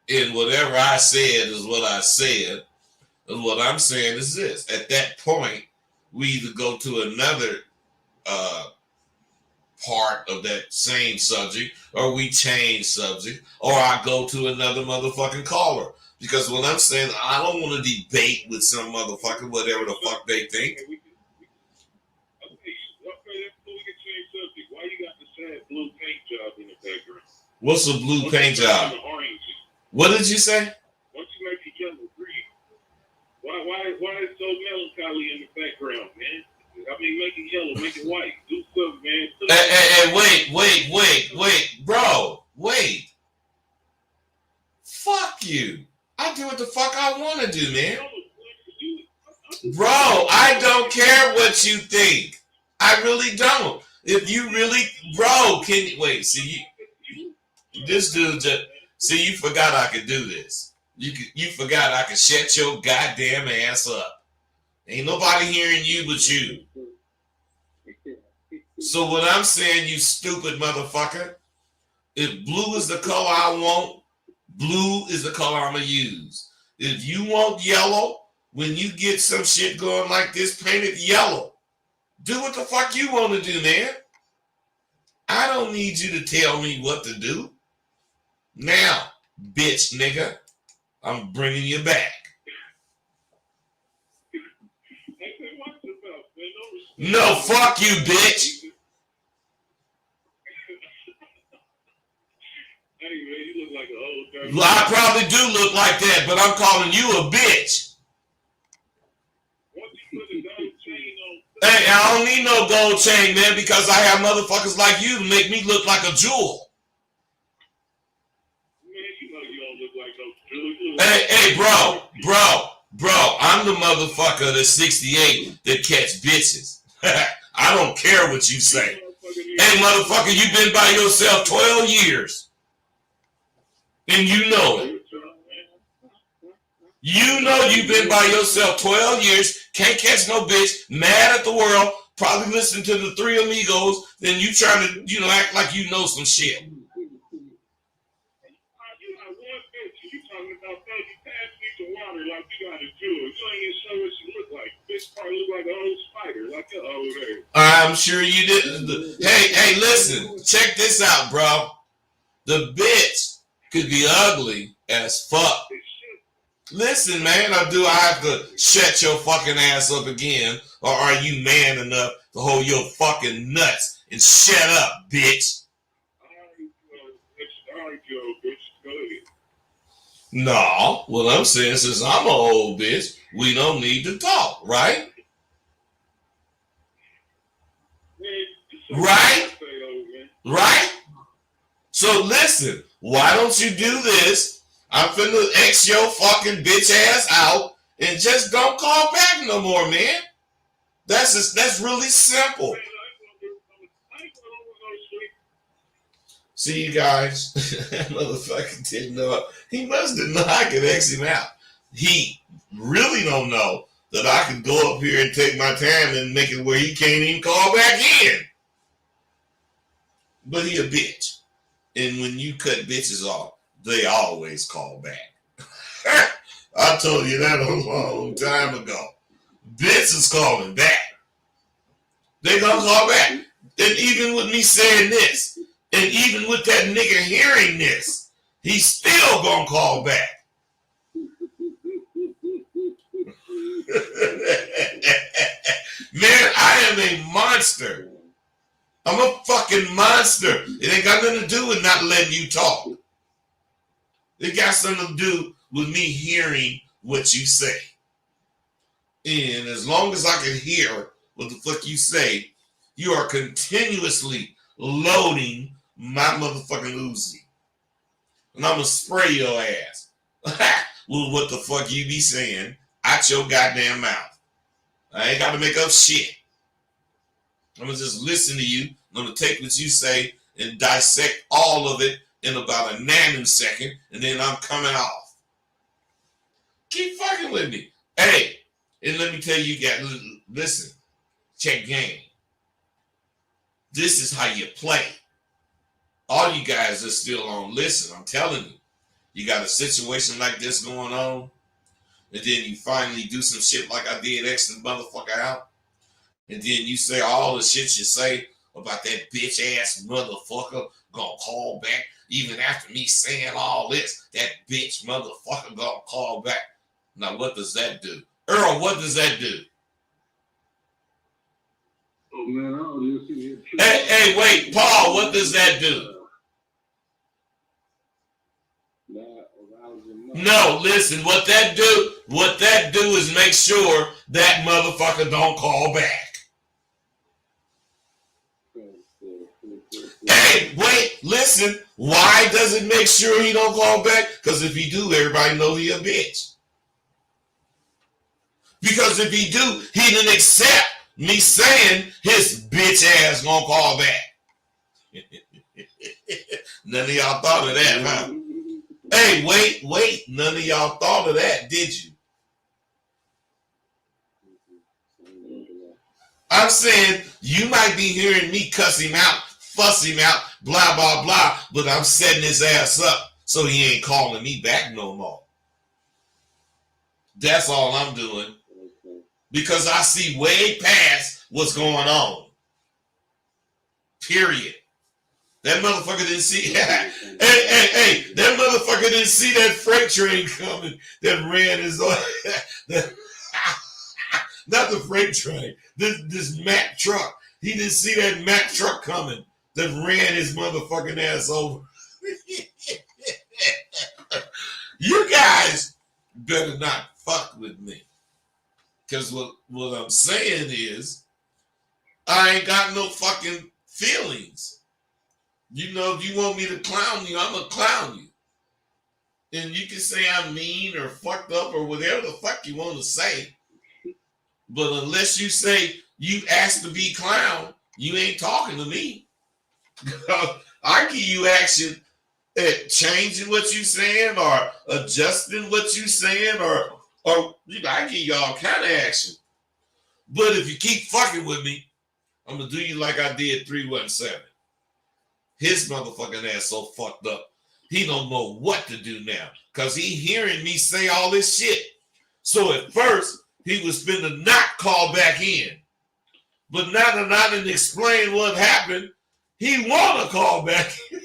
and whatever I said is what I said. And what I'm saying is this. At that point, we either go to another part of that same subject, or we change subject, or I go to another motherfucking caller. Because what I'm saying, I don't want to debate with some motherfucker, whatever the fuck they think. Why you got the sad blue paint job in the background? What's a blue paint job? What did you say? Once you make it yellow green, why is so melancholy in the background, man? I mean, make it yellow, make it white. Do something, man. Hey, wait, bro. Wait. Fuck you. I do what the fuck I want to do, man. Bro, I don't care what you think. I really don't. If you really, bro, can you, wait, see, this dude just, see, you forgot I could do this. You forgot I could shut your goddamn ass up. Ain't nobody hearing you but you. So what I'm saying, you stupid motherfucker, if blue is the color I want, blue is the color I'm going to use. If you want yellow, when you get some shit going like this, paint it yellow. Do what the fuck you want to do, man. I don't need you to tell me what to do. Now, bitch nigga, I'm bringing you back. No, fuck you, bitch. I probably do look like that, but I'm calling you a bitch. put a gold chain on. Hey, I don't need no gold chain, man, because I have motherfuckers like you to make me look like a jewel. Man, you know you don't look like no jewel. Hey, bro, I'm the motherfucker that's 68 that catch bitches. I don't care what you say. Hey, motherfucker, you been by yourself 12 years. And you know it. You know you've been by yourself 12 years, can't catch no bitch, mad at the world, probably listen to the Three Amigos, then you trying to, act like you know some shit. You got one bitch, you talking about 30 past me to water like you got a jewel. You ain't even show what she look like. Bitch probably look like an old spider, like an old ass. I'm sure you didn't. Hey, listen, check this out, bro. The bitch could be ugly as fuck. Listen, man, I have to shut your fucking ass up again, or are you man enough to hold your fucking nuts and shut up, bitch? All right, Joe, bitch, go ahead. No, what I'm saying, since I'm an old bitch, we don't need to talk, right? Right? Right? So listen, why don't you do this? I'm finna X your fucking bitch ass out and just don't call back no more, man. That's really simple. See, you guys, that motherfucker didn't know. He must have known I could X him out. He really don't know that I can go up here and take my time and make it where he can't even call back in. But he a bitch. And when you cut bitches off, they always call back. I told you that a long time ago. Bitches calling back. They gonna call back. And even with me saying this, and even with that nigga hearing this, he's still gonna call back. Man, I am a monster. I'm a fucking monster. It ain't got nothing to do with not letting you talk. It got something to do with me hearing what you say. And as long as I can hear what the fuck you say, you are continuously loading my motherfucking Uzi. And I'm gonna spray your ass with what the fuck you be saying out your goddamn mouth. I ain't gotta make up shit. I'm gonna just listen to you. I'm gonna take what you say and dissect all of it in about a nanosecond, and then I'm coming off. Keep fucking with me. Hey, and let me tell you guys, listen, check game. This is how you play. All you guys are still on listen, I'm telling you. You got a situation like this going on, and then you finally do some shit like I did, X the motherfucker out, and then you say all the shit you say about that bitch ass motherfucker gonna call back. Even after me saying all this, that bitch motherfucker gonna call back. Now, what does that do? Earl, what does that do? Oh, man, I was just sitting here. Hey, wait, Paul, what does that do? No, listen, what that do is make sure that motherfucker don't call back. Hey, wait, listen. Why does it make sure he don't call back? Because if he do, everybody know he a bitch. Because if he do, he didn't accept me saying his bitch ass gonna call back. None of y'all thought of that, huh? Hey, wait. None of y'all thought of that, did you? I'm saying you might be hearing me cuss him out, fuss him out, blah, blah, blah, but I'm setting his ass up so he ain't calling me back no more. That's all I'm doing. Because I see way past what's going on. Period. That motherfucker didn't see hey, that motherfucker didn't see that freight train coming that ran his not the freight train, this Mack truck. He didn't see that Mack truck coming that ran his motherfucking ass over. You guys better not fuck with me. Because what I'm saying is, I ain't got no fucking feelings. You know, if you want me to clown you, I'm going to clown you. And you can say I'm mean or fucked up or whatever the fuck you want to say. But unless you say you asked to be clown, you ain't talking to me. I give you action at changing what you saying or adjusting what you saying or you know, I give you all kind of action. But if you keep fucking with me, I'm gonna do you like I did 317. His motherfucking ass so fucked up. He don't know what to do now. Cause he hearing me say all this shit. So at first, he was finna not call back in. But now that I didn't explain what happened, he wanna call back in.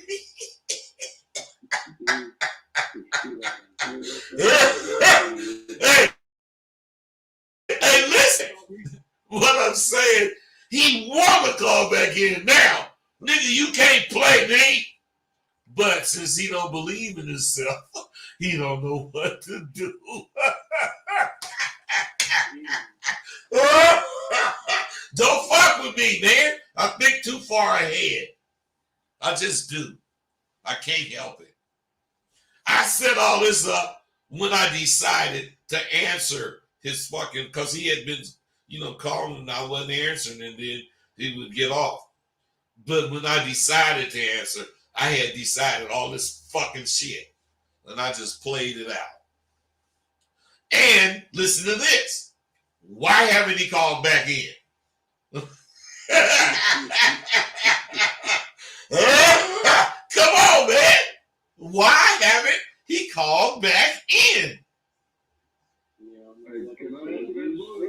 Hey, listen. What I'm saying, he wanna call back in now. Nigga, you can't play me. But since he don't believe in himself, he don't know what to do. Don't fuck with me, man. I think too far ahead. I just do. I can't help it. I set all this up when I decided to answer his fucking, because he had been, you know, calling and I wasn't answering, and then he would get off. But when I decided to answer, I had decided all this fucking shit. And I just played it out. And listen to this. Why haven't he called back in? Come on, man. Why haven't he called back in?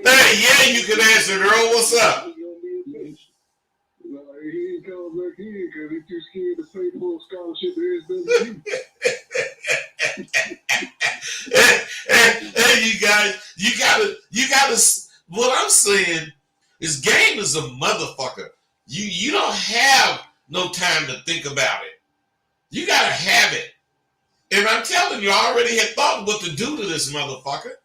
Hey, yeah, you can answer it, Earl. What's up? He ain't coming back in because he's too scared to pay for a scholarship to SWU. Hey, you gotta. What I'm saying is, game is a motherfucker. You don't have no time to think about it. You gotta have it. And I'm telling you, I already had thought what to do to this motherfucker.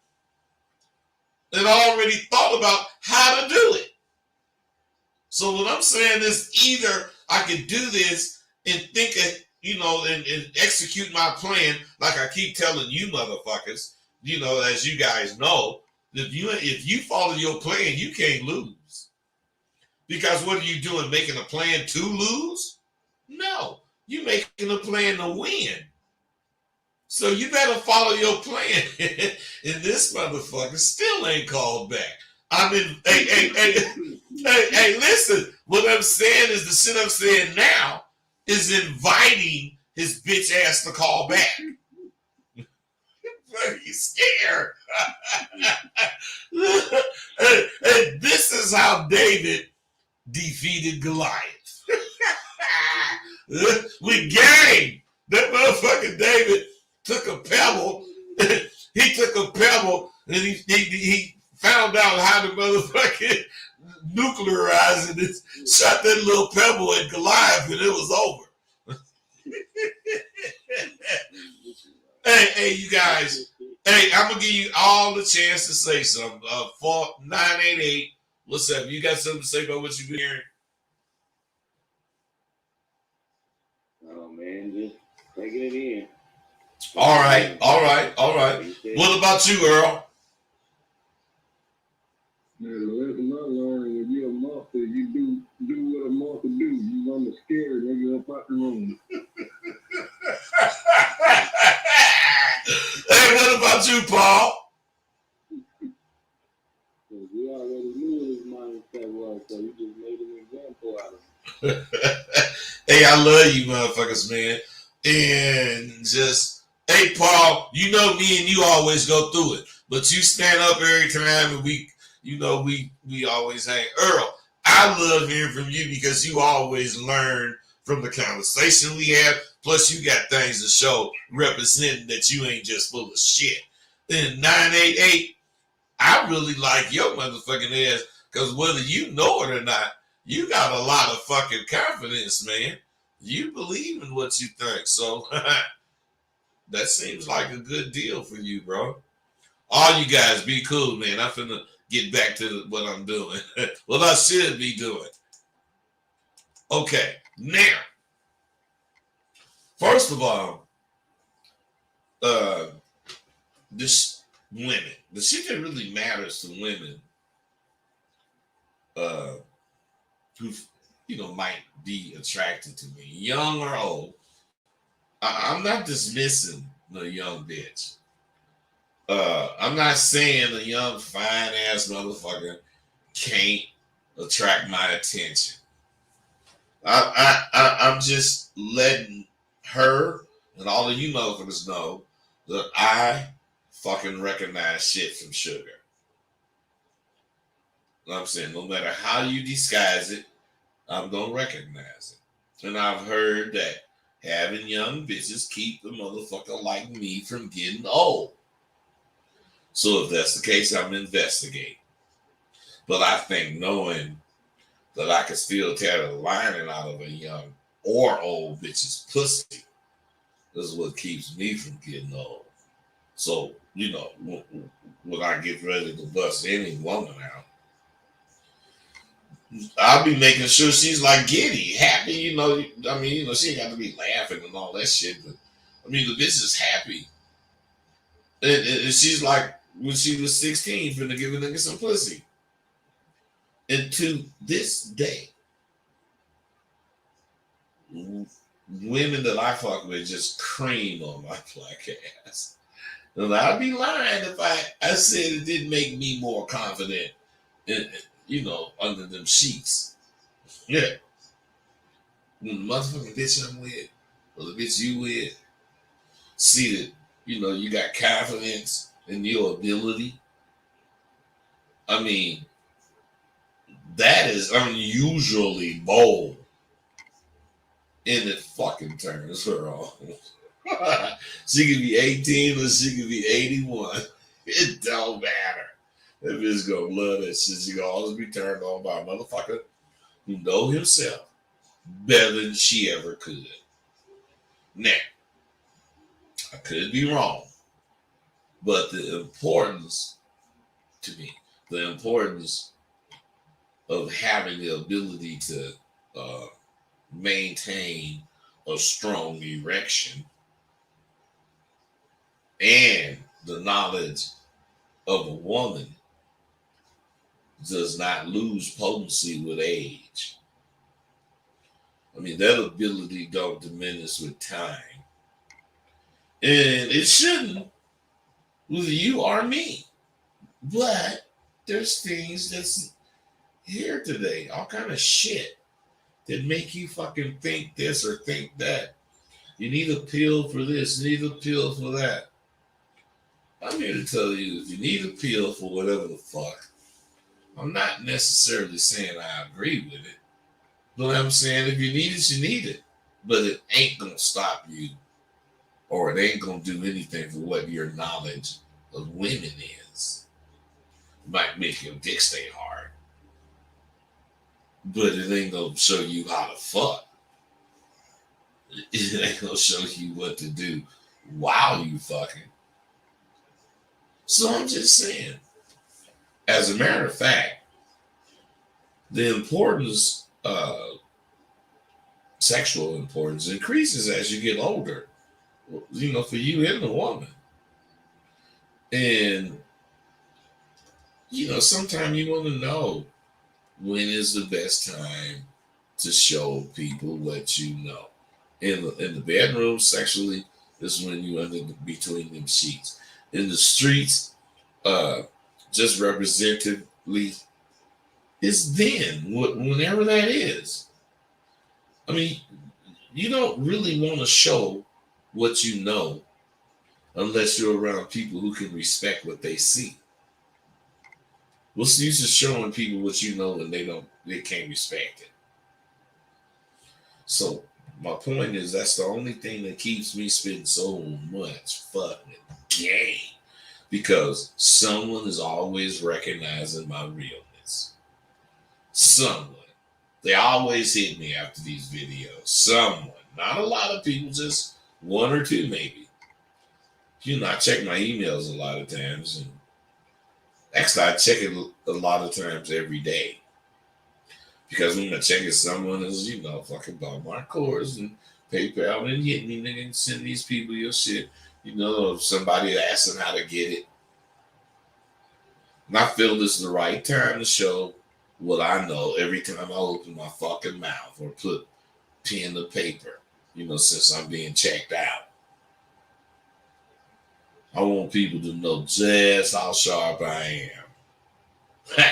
And I already thought about how to do it. So what I'm saying is, either I could do this and think it, you know, and execute my plan like I keep telling you motherfuckers, you know, as you guys know, if you follow your plan, you can't lose. Because what are you doing? Making a plan to lose? No, you're making a plan to win. So you better follow your plan. And this motherfucker still ain't called back. I mean, hey, listen. What I'm saying is, the shit I'm saying now is inviting his bitch ass to call back. He's scared. And this is how David defeated Goliath. With game. That motherfucking David took a pebble. He took a pebble and he found out how to motherfucking nuclearize it and shot that little pebble at Goliath, and it was over. Hey, you guys. Hey, I'm gonna give you all the chance to say something. 4988. What's up? You got something to say about what you've been hearing? Oh man, just taking it in. All right. What about you, Earl? The lesson I learned, when you're a monster, you do what a monster do. You run the scary nigga up out the room. Hey, what about you, Paul? We already knew what his mindset was, so you just made an example out of it. Hey, I love you motherfuckers, man. And just, hey, Paul, you know me and you always go through it. But you stand up every time, and we always hang. Earl, I love hearing from you because you always learn from the conversation we have. Plus, you got things to show representing that you ain't just full of shit. Then 988, I really like your motherfucking ass because whether you know it or not, you got a lot of fucking confidence, man. You believe in what you think. So that seems like a good deal for you, bro. All you guys be cool, man. I'm finna get back to what I'm doing. What I should be doing. Okay, now, first of all, this women, the shit that really matters to women, who might be attracted to me, young or old. I'm not dismissing the young bitch. I'm not saying a young fine ass motherfucker can't attract my attention. I'm just letting her and all of you motherfuckers know that I fucking recognize shit from sugar. You know what I'm saying? No matter how you disguise it, I'm gonna recognize it. And I've heard that having young bitches keep the motherfucker like me from getting old. So if that's the case, I'm investigating. But I think knowing that I can still tear the lining out of a young or old bitch's pussy is what keeps me from getting old. So, when I get ready to bust any woman out, I'll be making sure she's like giddy, happy, she ain't got to be laughing and all that shit, but the bitch is happy. And she's like, when she was 16, finna give a nigga some pussy. And to this day, women that I fuck with just cream on my black ass. And I'd be lying if I said it didn't make me more confident in, under them sheets. Yeah. When the motherfucking bitch I'm with, or the bitch you with, see that, you got confidence in your ability. That is unusually bold. And it fucking turns her on. She could be 18 or she could be 81. It don't matter. That bitch gonna love that shit. She gonna always be turned on by a motherfucker who know himself better than she ever could. Now, I could be wrong, but the importance of having the ability to maintain a strong erection and the knowledge of a woman does not lose potency with age. That ability don't diminish with time. And it shouldn't with you or me. But there's things that's here today, all kind of shit that make you fucking think this or think that. You need a pill for this, you need a pill for that. I'm here to tell you, if you need a pill for whatever the fuck, I'm not necessarily saying I agree with it, but I'm saying if you need it, you need it. But it ain't gonna stop you, or it ain't gonna do anything for what your knowledge of women is. It might make your dick stay hard, but it ain't gonna show you how to fuck. It ain't gonna show you what to do while you fucking. So I'm just saying, as a matter of fact, the importance, sexual importance, increases as you get older, for you and the woman. And, sometimes you want to know when is the best time to show people what you know. In the bedroom, sexually, is when you under between them sheets. In the streets, just representatively, it's then, whenever that is. You don't really want to show what you know unless you're around people who can respect what they see. What's the use of showing people what you know when they can't respect it? So my point is, that's the only thing that keeps me spitting so much fucking game, because someone is always recognizing my realness. Someone. They always hit me after these videos. Someone. Not a lot of people, just one or two maybe. I check my emails a lot of times, and actually I check it a lot of times every day. Because when I check if someone is, fucking bought my course and PayPal and hit me, nigga, and send these people your shit. If somebody asking how to get it. And I feel this is the right time to show what I know every time I open my fucking mouth or put pen to paper, since I'm being checked out. I want people to know just how sharp I am.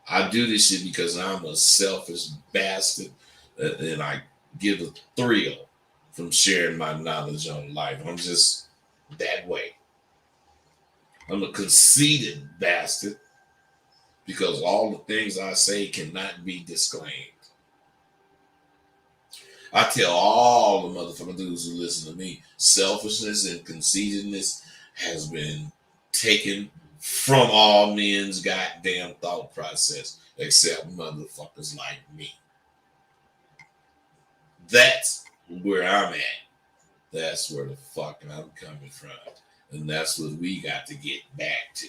I do this shit because I'm a selfish bastard and I get a thrill from sharing my knowledge on life. I'm just that way. I'm a conceited bastard because all the things I say cannot be disclaimed. I tell all the motherfucking dudes who listen to me, selfishness and conceitedness has been taken from all men's goddamn thought process, except motherfuckers like me. That's where I'm at. That's where the fuck I'm coming from. And that's what we got to get back to.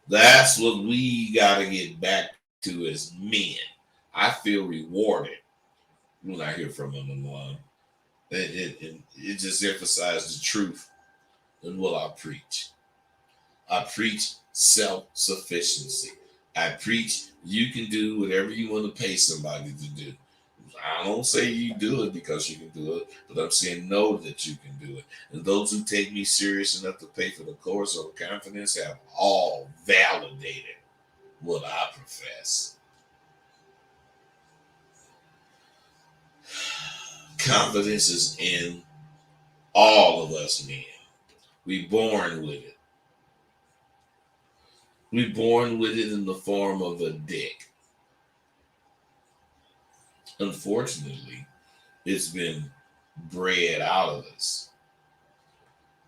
That's what we got to get back to as men. I feel rewarded when I hear from them alone. It just emphasizes the truth in what I preach. I preach self-sufficiency. I preach you can do whatever you want to pay somebody to do. I don't say you do it because you can do it, but I'm saying know that you can do it. And those who take me serious enough to pay for the course or confidence have all validated what I profess. Confidence is in all of us men. We born with it. We born with it in the form of a dick. Unfortunately, it's been bred out of us.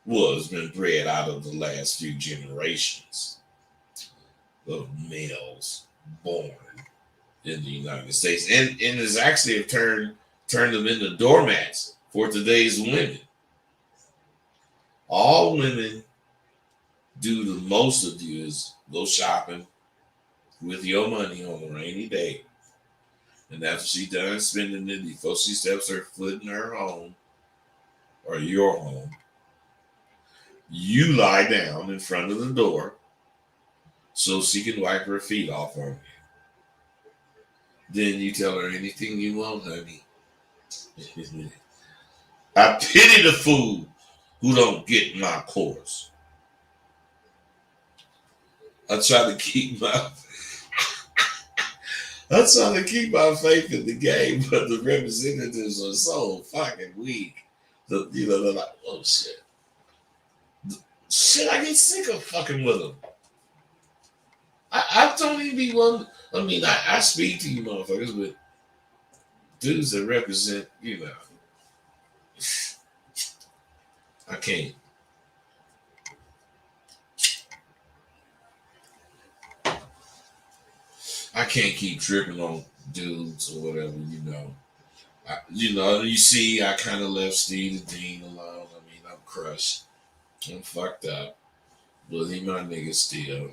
Well, it's been bred out of the last few generations of males born in the United States. And it's actually turned them into doormats for today's women. All women do the most of you is go shopping with your money on a rainy day. And after she's done spending it, before she steps her foot in her home or your home, you lie down in front of the door so she can wipe her feet off on you. Then you tell her anything you want, honey. I pity the fool who don't get my course. I try to keep my faith in the game, but the representatives are so fucking weak. They're like, oh shit. Shit, I get sick of fucking with them. I don't even be one. I mean, I speak to you motherfuckers, but dudes that represent, I can't. I can't keep tripping on dudes or whatever, you see, I kind of left Steve the Dean alone. I mean, I'm crushed. I'm fucked up. But he my nigga still.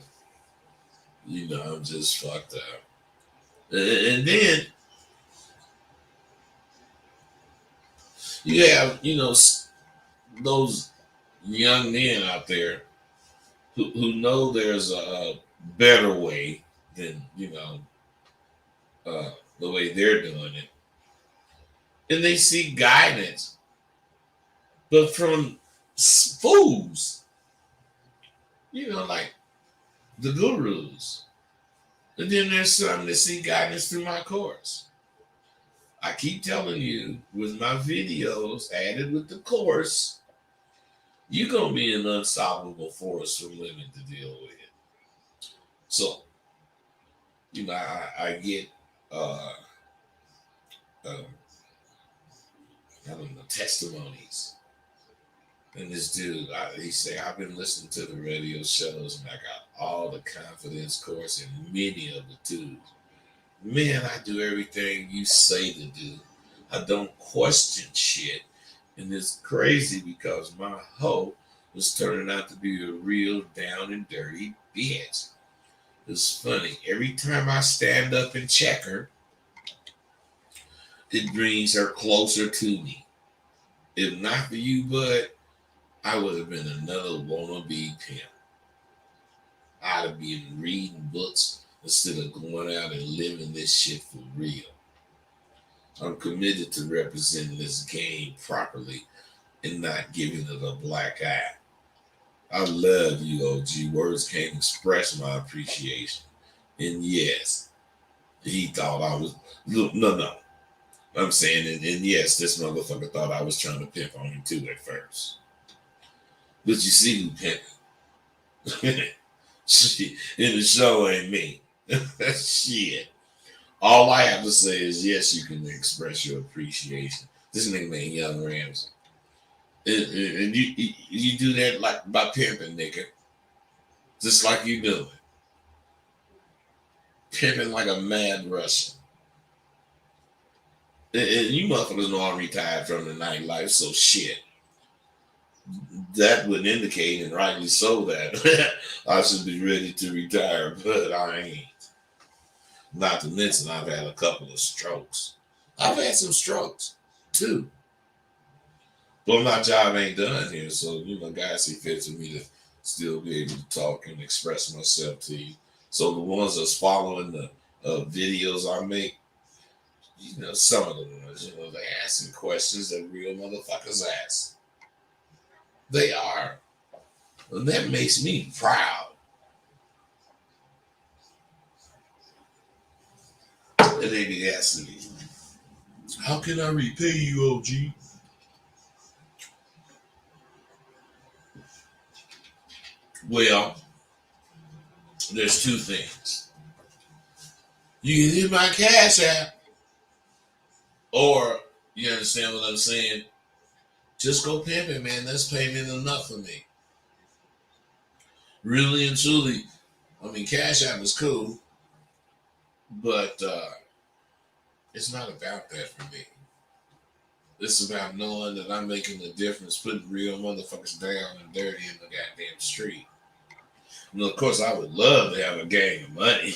I'm just fucked up. And then you have, those young men out there who know there's a better way than, the way they're doing it. And they seek guidance, but from fools, like the gurus. And then there's some that seek guidance through my course. I keep telling you, with my videos added with the course, you're going to be an unstoppable force for women to deal with. So, I get, testimonies. And this dude, he say, I've been listening to the radio shows and I got all the confidence course and many of the tools. Man, I do everything you say to do. I don't question shit. And it's crazy because my hoe was turning out to be a real down and dirty bitch. It's funny. Every time I stand up and check her, it brings her closer to me. If not for you, bud, I would have been another wannabe pimp. I'd have been reading books instead of going out and living this shit for real. I'm committed to representing this game properly and not giving it a black eye. I love you, OG. Words can't express my appreciation. And yes, he thought I was. No. I'm saying, and yes, this motherfucker thought I was trying to pimp on him too at first. But you see who pimping. Shit, and the show ain't me. Shit. All I have to say is, yes, you can express your appreciation. This nigga named Young Ramsey. And you do that like by pimping, nigga. Just like you do it. Pimping like a mad Russian. And you motherfuckers know I'm retired from the nightlife, so shit. That would indicate, and rightly so, that I should be ready to retire, but I ain't. Not to mention, I've had a couple of strokes. I've had some strokes, too. But my job ain't done here, so, God see fit for me to still be able to talk and express myself to you. So the ones that's following the videos I make, some of the ones, they asking questions that real motherfuckers ask. They are. And that makes me proud. And they be asking me, how can I repay you, OG? Well, there's two things. You can hit my Cash App, or, you understand what I'm saying? Just go pimping, man. That's payment enough for me. Really and truly, Cash App is cool, but it's not about that for me. It's about knowing that I'm making a difference, putting real motherfuckers down and dirty in the goddamn street. Of course, I would love to have a gang of money.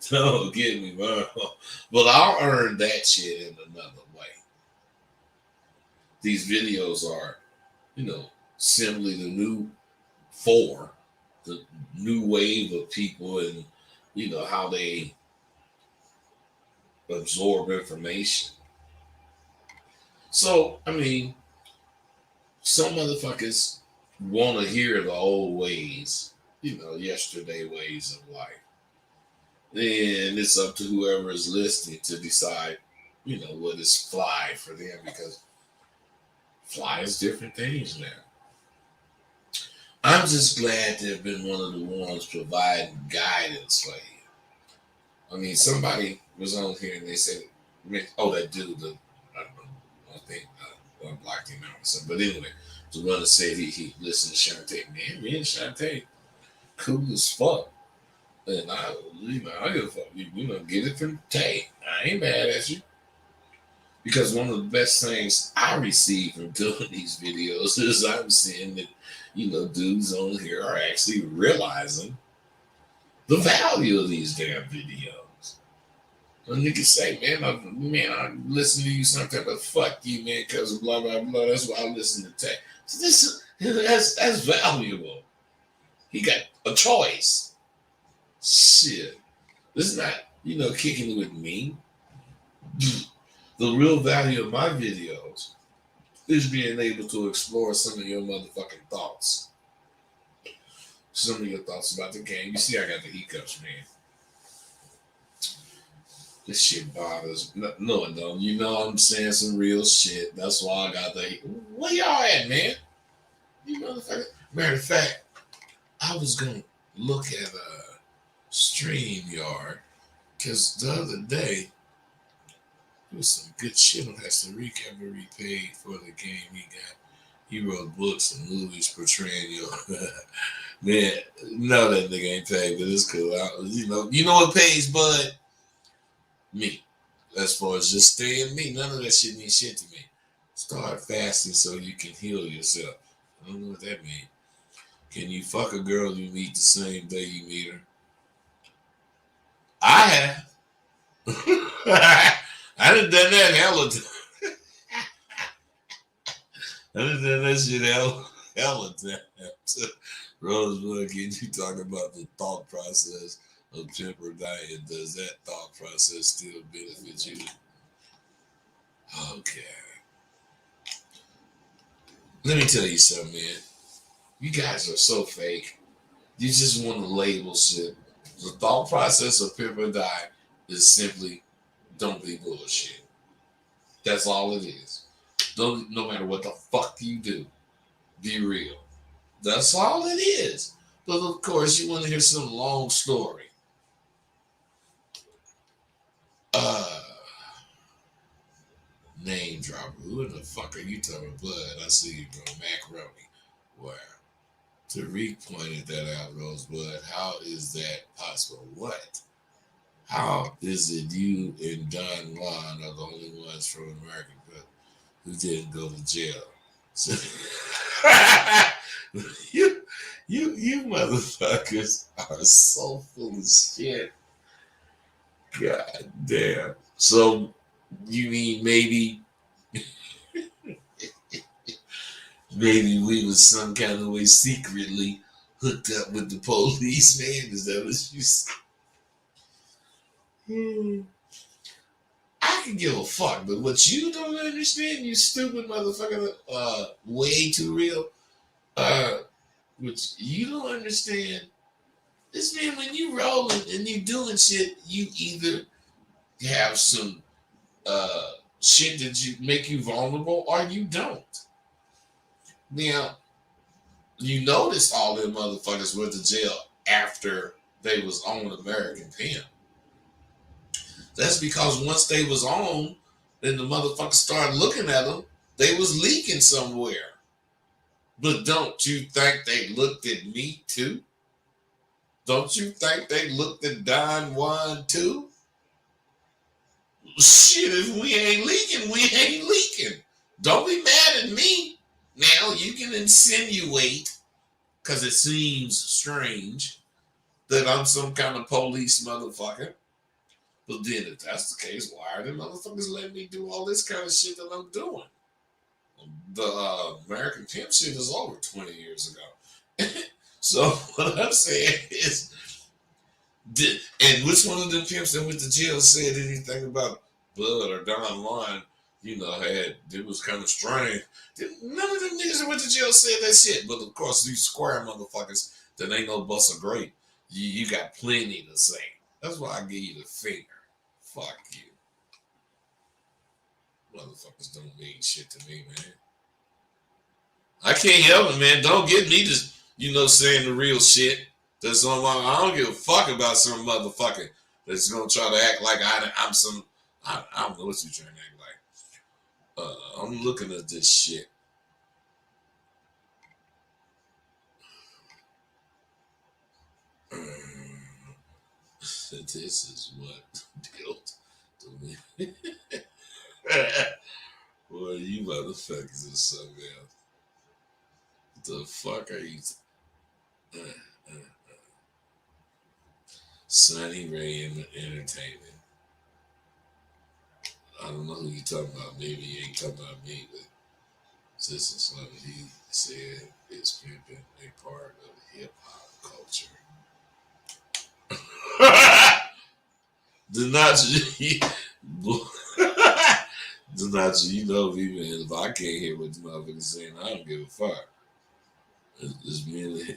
Don't get me wrong. But I'll earn that shit in another way. These videos are, simply the new the new wave of people and, how they absorb information. So, some motherfuckers want to hear the old ways, yesterday ways of life. And it's up to whoever is listening to decide, what is fly for them, because fly is different things now. I'm just glad to have been one of the ones providing guidance for you. Somebody was on here and they said, that dude, I think I blocked him out or something. But anyway, the one that said he listened to Shantae. Man, me and Shantae, cool as fuck. And I give a fuck. Get it from Tay. I ain't mad at you. Because one of the best things I receive from doing these videos is I'm seeing that, dudes on here are actually realizing the value of these damn videos. And you can say, man, I listen to you sometimes, but fuck you, man, because blah, blah, blah. That's why I listen to Tay. So that's valuable. He got a choice. Shit. This is not, kicking it with me. The real value of my videos is being able to explore some of your motherfucking thoughts. Some of your thoughts about the game. You see, I got the hiccups, man. This shit bothers me. No, it don't. I'm saying some real shit. That's why I got the... Where y'all at, man? You motherfucker. Matter of fact, I was going to look at StreamYard, because the other day, there was some good shit on Costa Rica ever repaid for the game he got. He wrote books and movies portraying your... Man, no, that nigga ain't paid, but it's cool. You know what pays, bud? Me. As far as just staying me, none of that shit means shit to me. Start fasting so you can heal yourself. I don't know what that means. Can you fuck a girl you meet the same day you meet her? have. I done done that hella time. I done done that shit hella times. Rosebud, can you talk about the thought process of temper diet? Does that thought process still benefit you? Okay. Let me tell you something, man. You guys are so fake. You just want to label shit. The thought process of temper diet is simply don't be bullshit. That's all it is. Don't, no matter what the fuck you do, be real. That's all it is. But of course, you want to hear some long story. Name dropper. Who in the fuck are you talking about? Bud, I see you, bro. Macaroni. Wow. Tariq pointed that out, Rosebud. How is that possible? What? How is it you and Don Juan are the only ones from America who didn't go to jail? So, you motherfuckers are so full of shit. God damn. So you mean maybe we was some kind of way secretly hooked up with the police, man? Is that what you said? I can give a fuck, but what you don't understand, you stupid motherfucker, way too real. Which you don't understand. This man, when you rolling and you doing shit, you either have some shit that you make you vulnerable or you don't. Now, you noticed all them motherfuckers went to jail after they was on American Pimp. That's because once they was on, then the motherfuckers started looking at them, they was leaking somewhere. But don't you think they looked at me too? Don't you think they looked at Don Juan too? Shit, if we ain't leaking, we ain't leaking. Don't be mad at me. Now you can insinuate, because it seems strange, that I'm some kind of police motherfucker. But then if that's the case, why are the motherfuckers letting me do all this kind of shit that I'm doing? The American Pimp shit is over 20 years ago. So what I'm saying is, and which one of them pimps that went to jail said anything about Bud or Don Juan, it was kind of strange. None of them niggas that went to jail said that shit. But of course, these square motherfuckers that ain't no bus of grape, you got plenty to say. That's why I give you the finger. Fuck you. Motherfuckers don't mean shit to me, man. I can't help it, man. Don't get me to, saying the real shit. That's on my. I don't give a fuck about some motherfucker that's gonna try to act like I'm some. I don't know what you trying to act like. I'm looking at this shit. This is what built to me. Boy, you motherfuckers are something else. What the fuck are you? Sonny Ray Entertainment. I don't know who you talking about. Maybe he ain't talking about me, but this is what he said is pimping a part of hip hop culture. Denachi, you know me, man. If I can't hear what the motherfucker's saying, I don't give a fuck. It's merely.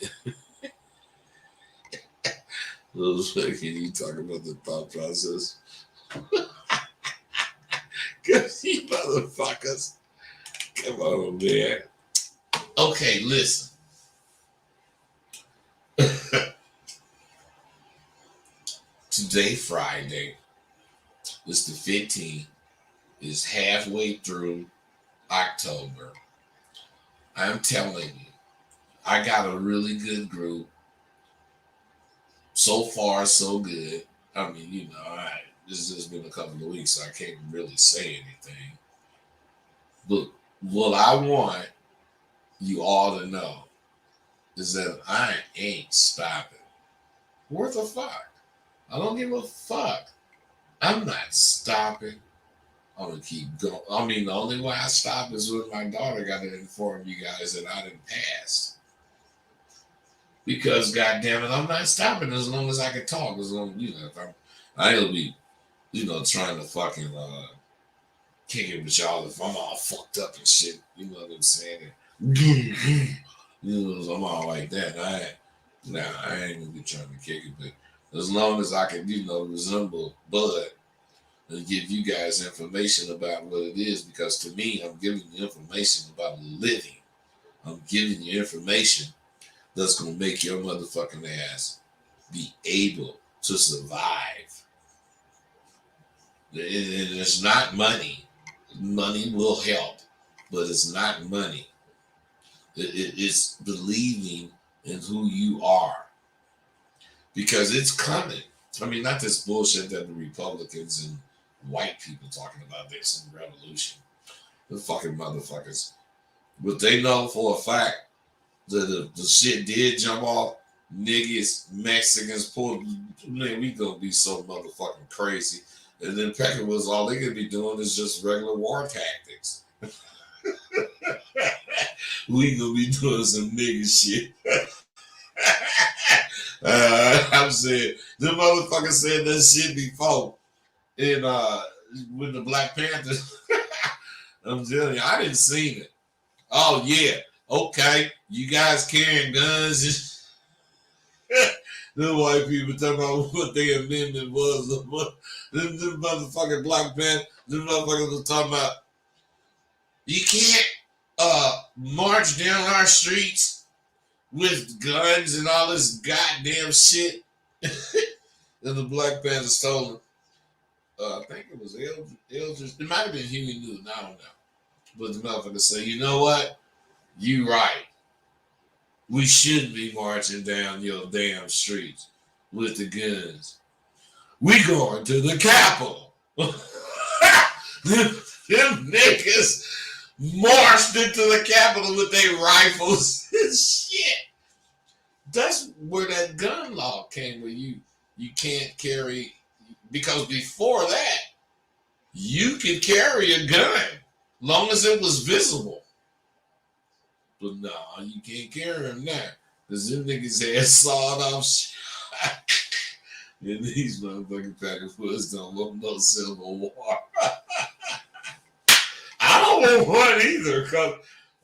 Can you talk about the thought process? Cause you motherfuckers. Come on, man. Okay, listen. Today, Friday, it's the 15th. It's halfway through October. I'm telling you, I got a really good group. So far, so good. I mean, this has been a couple of weeks, so I can't really say anything. But what I want you all to know is that I ain't stopping. What the fuck? I don't give a fuck. I'm not stopping. I'm gonna keep going. I mean, the only way I stop is when my daughter got to inform you guys that I didn't pass. Because goddamn it, I'm not stopping as long as I can talk. As long, if I ain't gonna be, trying to fucking kick it with y'all if I'm all fucked up and shit. You know what I'm saying? I'm all like that. I ain't gonna be trying to kick it, but as long as I can, resemble Bud and give you guys information about what it is, because to me, I'm giving you information about living. I'm giving you information that's gonna make your motherfucking ass be able to survive. It's not money. Money will help, but it's not money. It's believing in who you are, because it's coming. I mean, not this bullshit that the Republicans and white people talking about. There's some revolution. The fucking motherfuckers. But they know for a fact that the shit did jump off. Niggas, Mexicans, poor man, we gonna be so motherfucking crazy. And then Pecker was all they could be doing is just regular war tactics. We gonna be doing some nigga shit. I'm saying, the motherfucker said that shit before. And with the Black Panthers, I'm telling you, I didn't see it. Oh yeah, okay, you guys carrying guns. The white people talking about what their amendment was. Them motherfucking Black Panthers, them motherfuckers was talking about you can't march down our streets with guns and all this goddamn shit. And the Black Panthers told them, I think it was Eldridge, it might have been Huey Newton, I don't know. But the motherfucker said, you know what? You right. We shouldn't be marching down your damn streets with the guns. We going to the Capitol. Them niggas marched into the Capitol with their rifles and shit. That's where that gun law came, where you can't carry, because before that, you could carry a gun long as it was visible. But no, you can't carry them now, because them niggas had sawed off shit. And these motherfucking Packers don't want no Civil War. I don't want one either, because,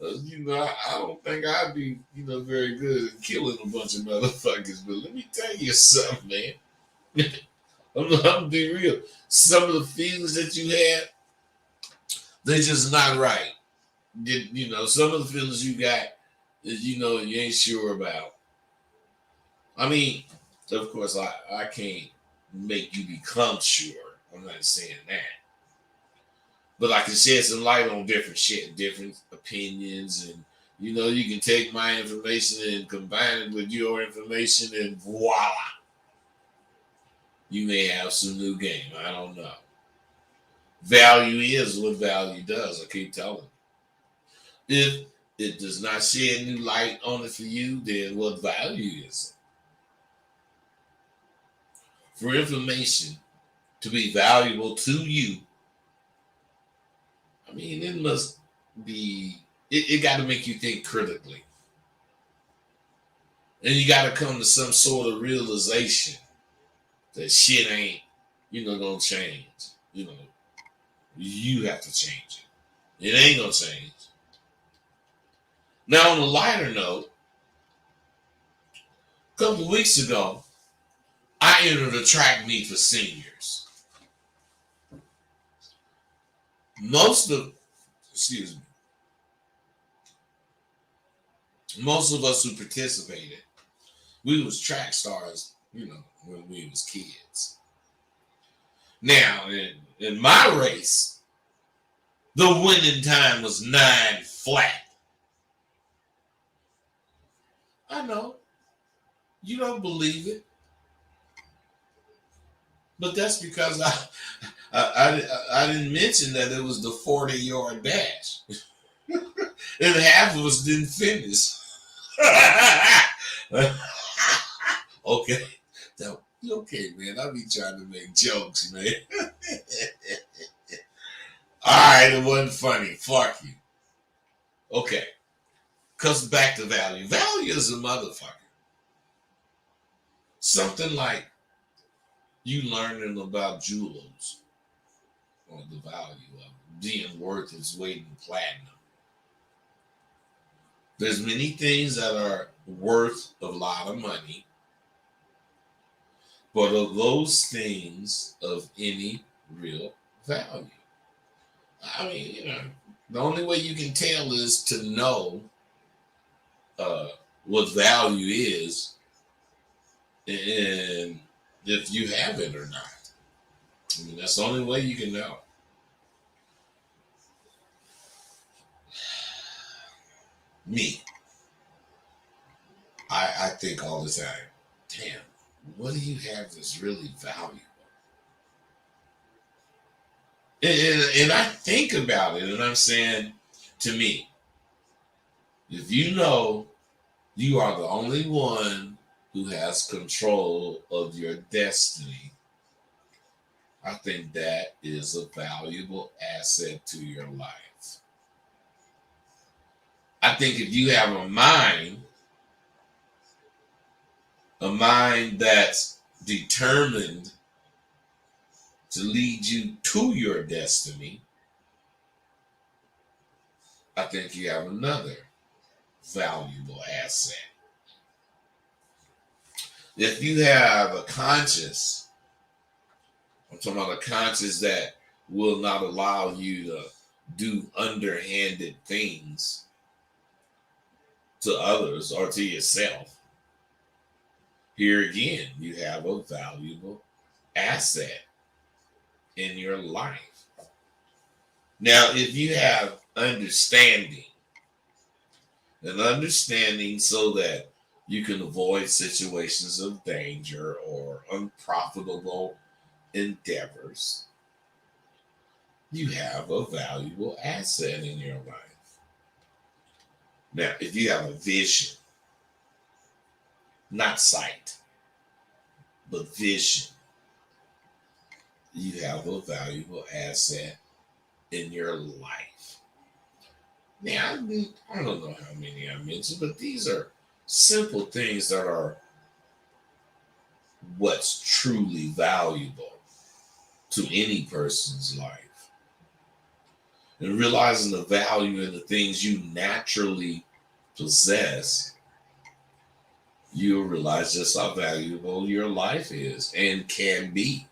I don't think I'd be, very good at killing a bunch of motherfuckers. But let me tell you something, man. I'm gonna be real. Some of the feelings that you had, they're just not right. Some of the feelings you got that you ain't sure about. I mean, of course, I can't make you become sure. I'm not saying that. But I can shed some light on different shit, different opinions, and you can take my information and combine it with your information, and voila. You may have some new game. I don't know. Value is what value does. I keep telling you. If it does not shed new light on it for you, then what value is it? For information to be valuable to you, I mean, it must be, it got to make you think critically. And you got to come to some sort of realization that shit ain't, gonna change. You have to change it. It ain't gonna change. Now, on a lighter note, a couple of weeks ago, I entered a track meet for seniors. Most of us who participated, we was track stars, when we was kids. Now, in my race, the winning time was 9 flat. I know. You don't believe it. But that's because I didn't mention that it was the 40-yard dash. And half of us didn't finish. Okay. Okay, man. I be trying to make jokes, man. All right, it wasn't funny. Fuck you. Okay. Comes back to value. Value is a motherfucker. Something like you learning about jewels or the value of it, being worth its weight in platinum. There's many things that are worth a lot of money, but are those things of any real value? I mean, the only way you can tell is to know what value is and if you have it or not. I mean, that's the only way you can know. Me, I think all the time, damn, what do you have that's really valuable? And I think about it and I'm saying, to me, if you know you are the only one who has control of your destiny, I think that is a valuable asset to your life. I think if you have a mind that's determined to lead you to your destiny, I think you have another valuable asset. If you have a conscience, I'm talking about a conscience that will not allow you to do underhanded things to others or to yourself, here again, you have a valuable asset in your life. Now, if you have understanding so that you can avoid situations of danger or unprofitable endeavors, you have a valuable asset in your life. Now, if you have a vision, not sight, but vision, you have a valuable asset in your life. Now, I don't know how many I mentioned, but these are simple things that are what's truly valuable to any person's life. And realizing the value in the things you naturally possess, you'll realize just how valuable your life is and can be.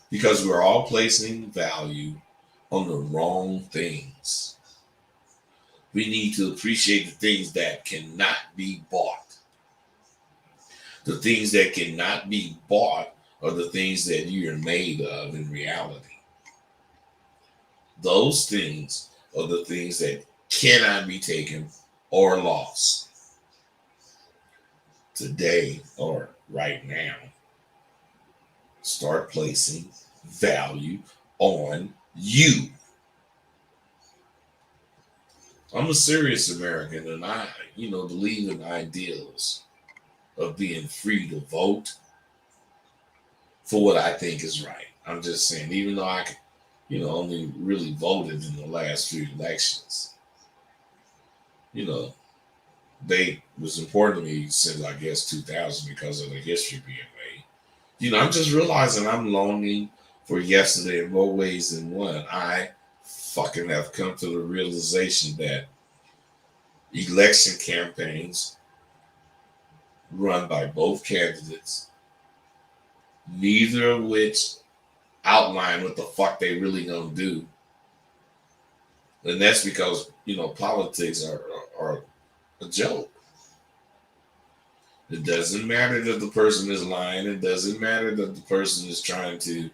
Because we're all placing value on the wrong things. We need to appreciate the things that cannot be bought. The things that cannot be bought are the things that you are made of in reality. Those things are the things that cannot be taken or lost. Today or right now, start placing value on you. I'm a serious American and I, believe in ideals of being free to vote for what I think is right. I'm just saying, even though I, only really voted in the last few elections, they was important to me since I guess 2000 because of the history being made. I'm just realizing I'm longing for yesterday in more ways than one. I fucking have come to the realization that election campaigns run by both candidates, neither of which outline what the fuck they really gonna do. And that's because, politics are a joke. It doesn't matter that the person is lying. It doesn't matter that the person is trying to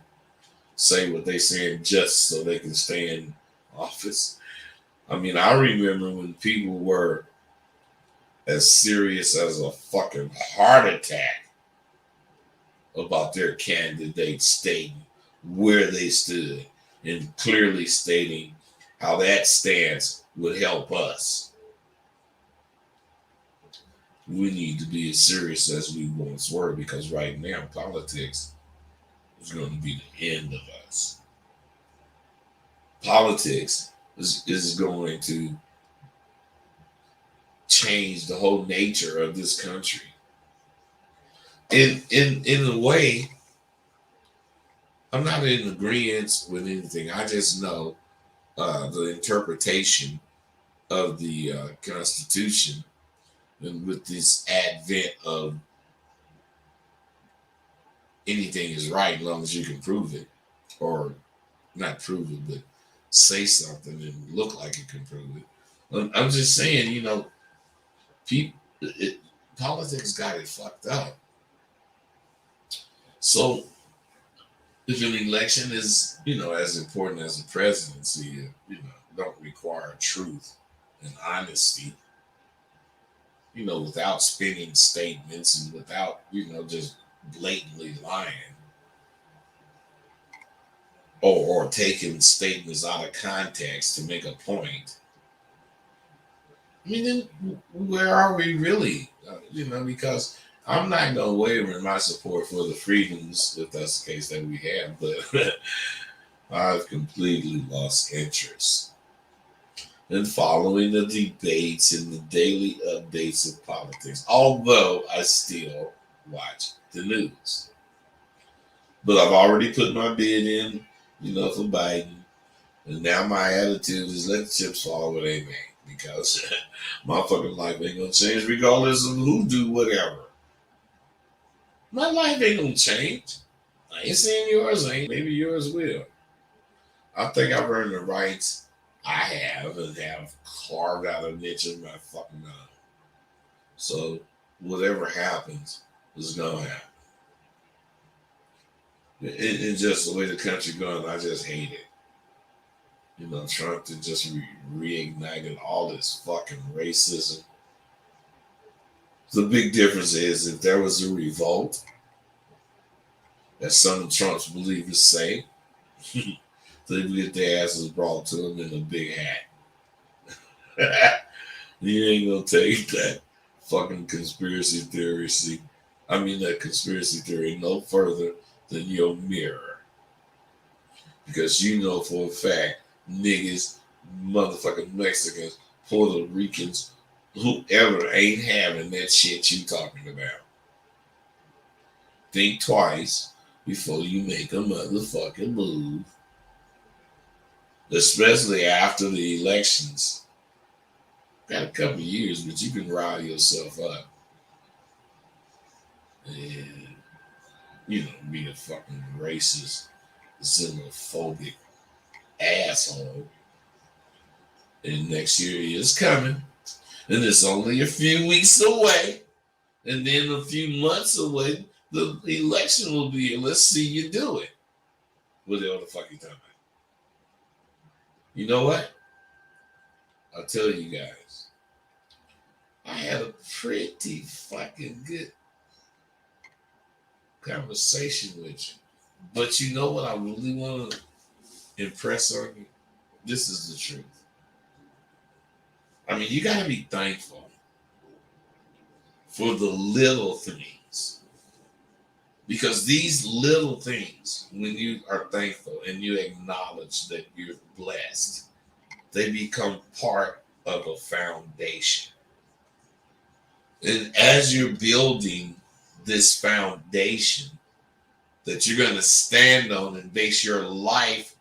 say what they said just so they can stay in office. I mean, I remember when people were as serious as a fucking heart attack about their candidate stating where they stood and clearly stating how that stance would help us. we need to be as serious as we once were, because right now politics is going to be the end of us. Politics is going to change the whole nature of this country. In a way, I'm not in agreement with anything. I just know the interpretation of the Constitution, and with this advent of anything is right as long as you can prove it, or not prove it, but say something and look like you can prove it. I'm just saying, people, politics got it fucked up. So if an election is, as important as the presidency, don't require truth and honesty, without spinning statements and without, just blatantly lying or taking statements out of context to make a point. I mean, then where are we really? Because I'm not going to waver in my support for the freedoms, if that's the case that we have, but I've completely lost interest in following the debates and the daily updates of politics, although I still watch the news. But I've already put my bid in, for Biden, and now my attitude is let the chips fall where they may, because my fucking life ain't gonna change regardless of who do whatever. My life ain't gonna change. I ain't saying yours ain't. Maybe yours will. I think I've earned the rights I have and have carved out a niche in my fucking life. So whatever happens is gonna happen. It's just the way the country going. I just hate it. Trump to just reignited all this fucking racism. The big difference is if there was a revolt, as some of Trump's believers say, they would get their asses brought to them in a big hat. You ain't gonna take that fucking conspiracy theory. That conspiracy theory no further than your mirror. Because for a fact, niggas, motherfucking Mexicans, Puerto Ricans, whoever ain't having that shit you talking about. Think twice before you make a motherfucking move. Especially after the elections. Got a couple of years, but you can rile yourself up. And, be a fucking racist, xenophobic asshole. And next year is coming. And it's only a few weeks away. And then a few months away, the election will be here. Let's see you do it. Whatever the fuck you talking about. You know what? I'll tell you guys. I had a pretty fucking good conversation with you. But you know what I really want to impress on you? This is the truth. I mean, you got to be thankful for the little things. Because these little things, when you are thankful and you acknowledge that you're blessed, they become part of a foundation. And as you're building this foundation that you're going to stand on and base your life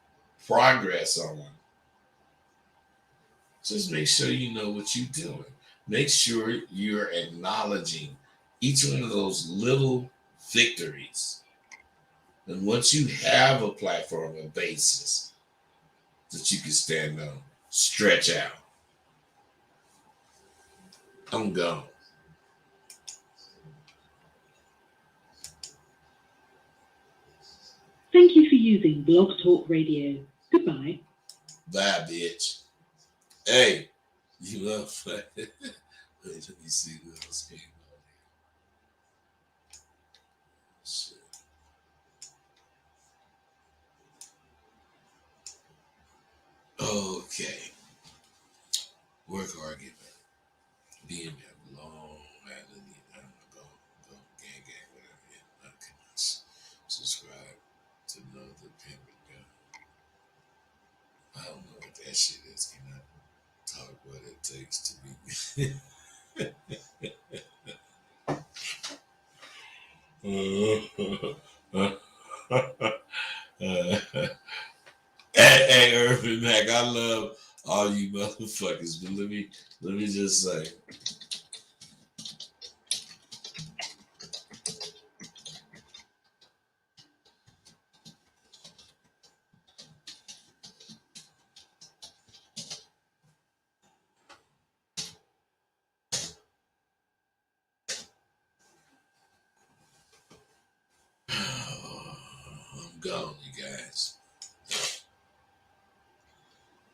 progress on, just make sure you know what you're doing. Make sure you're acknowledging each one of those little victories. And once you have a platform, a basis that you can stand on, stretch out. I'm gone. Thank you for using Blog Talk Radio. Goodbye. Bye, bitch. Hey, you love that. Wait, let me see who else came on here. Shit. Okay. Work hard, get better. Being that long, that shit is cannot talk what it takes to be. Hey, Urban Mac, I love all you motherfuckers, but let me just say. I'm gone, you guys.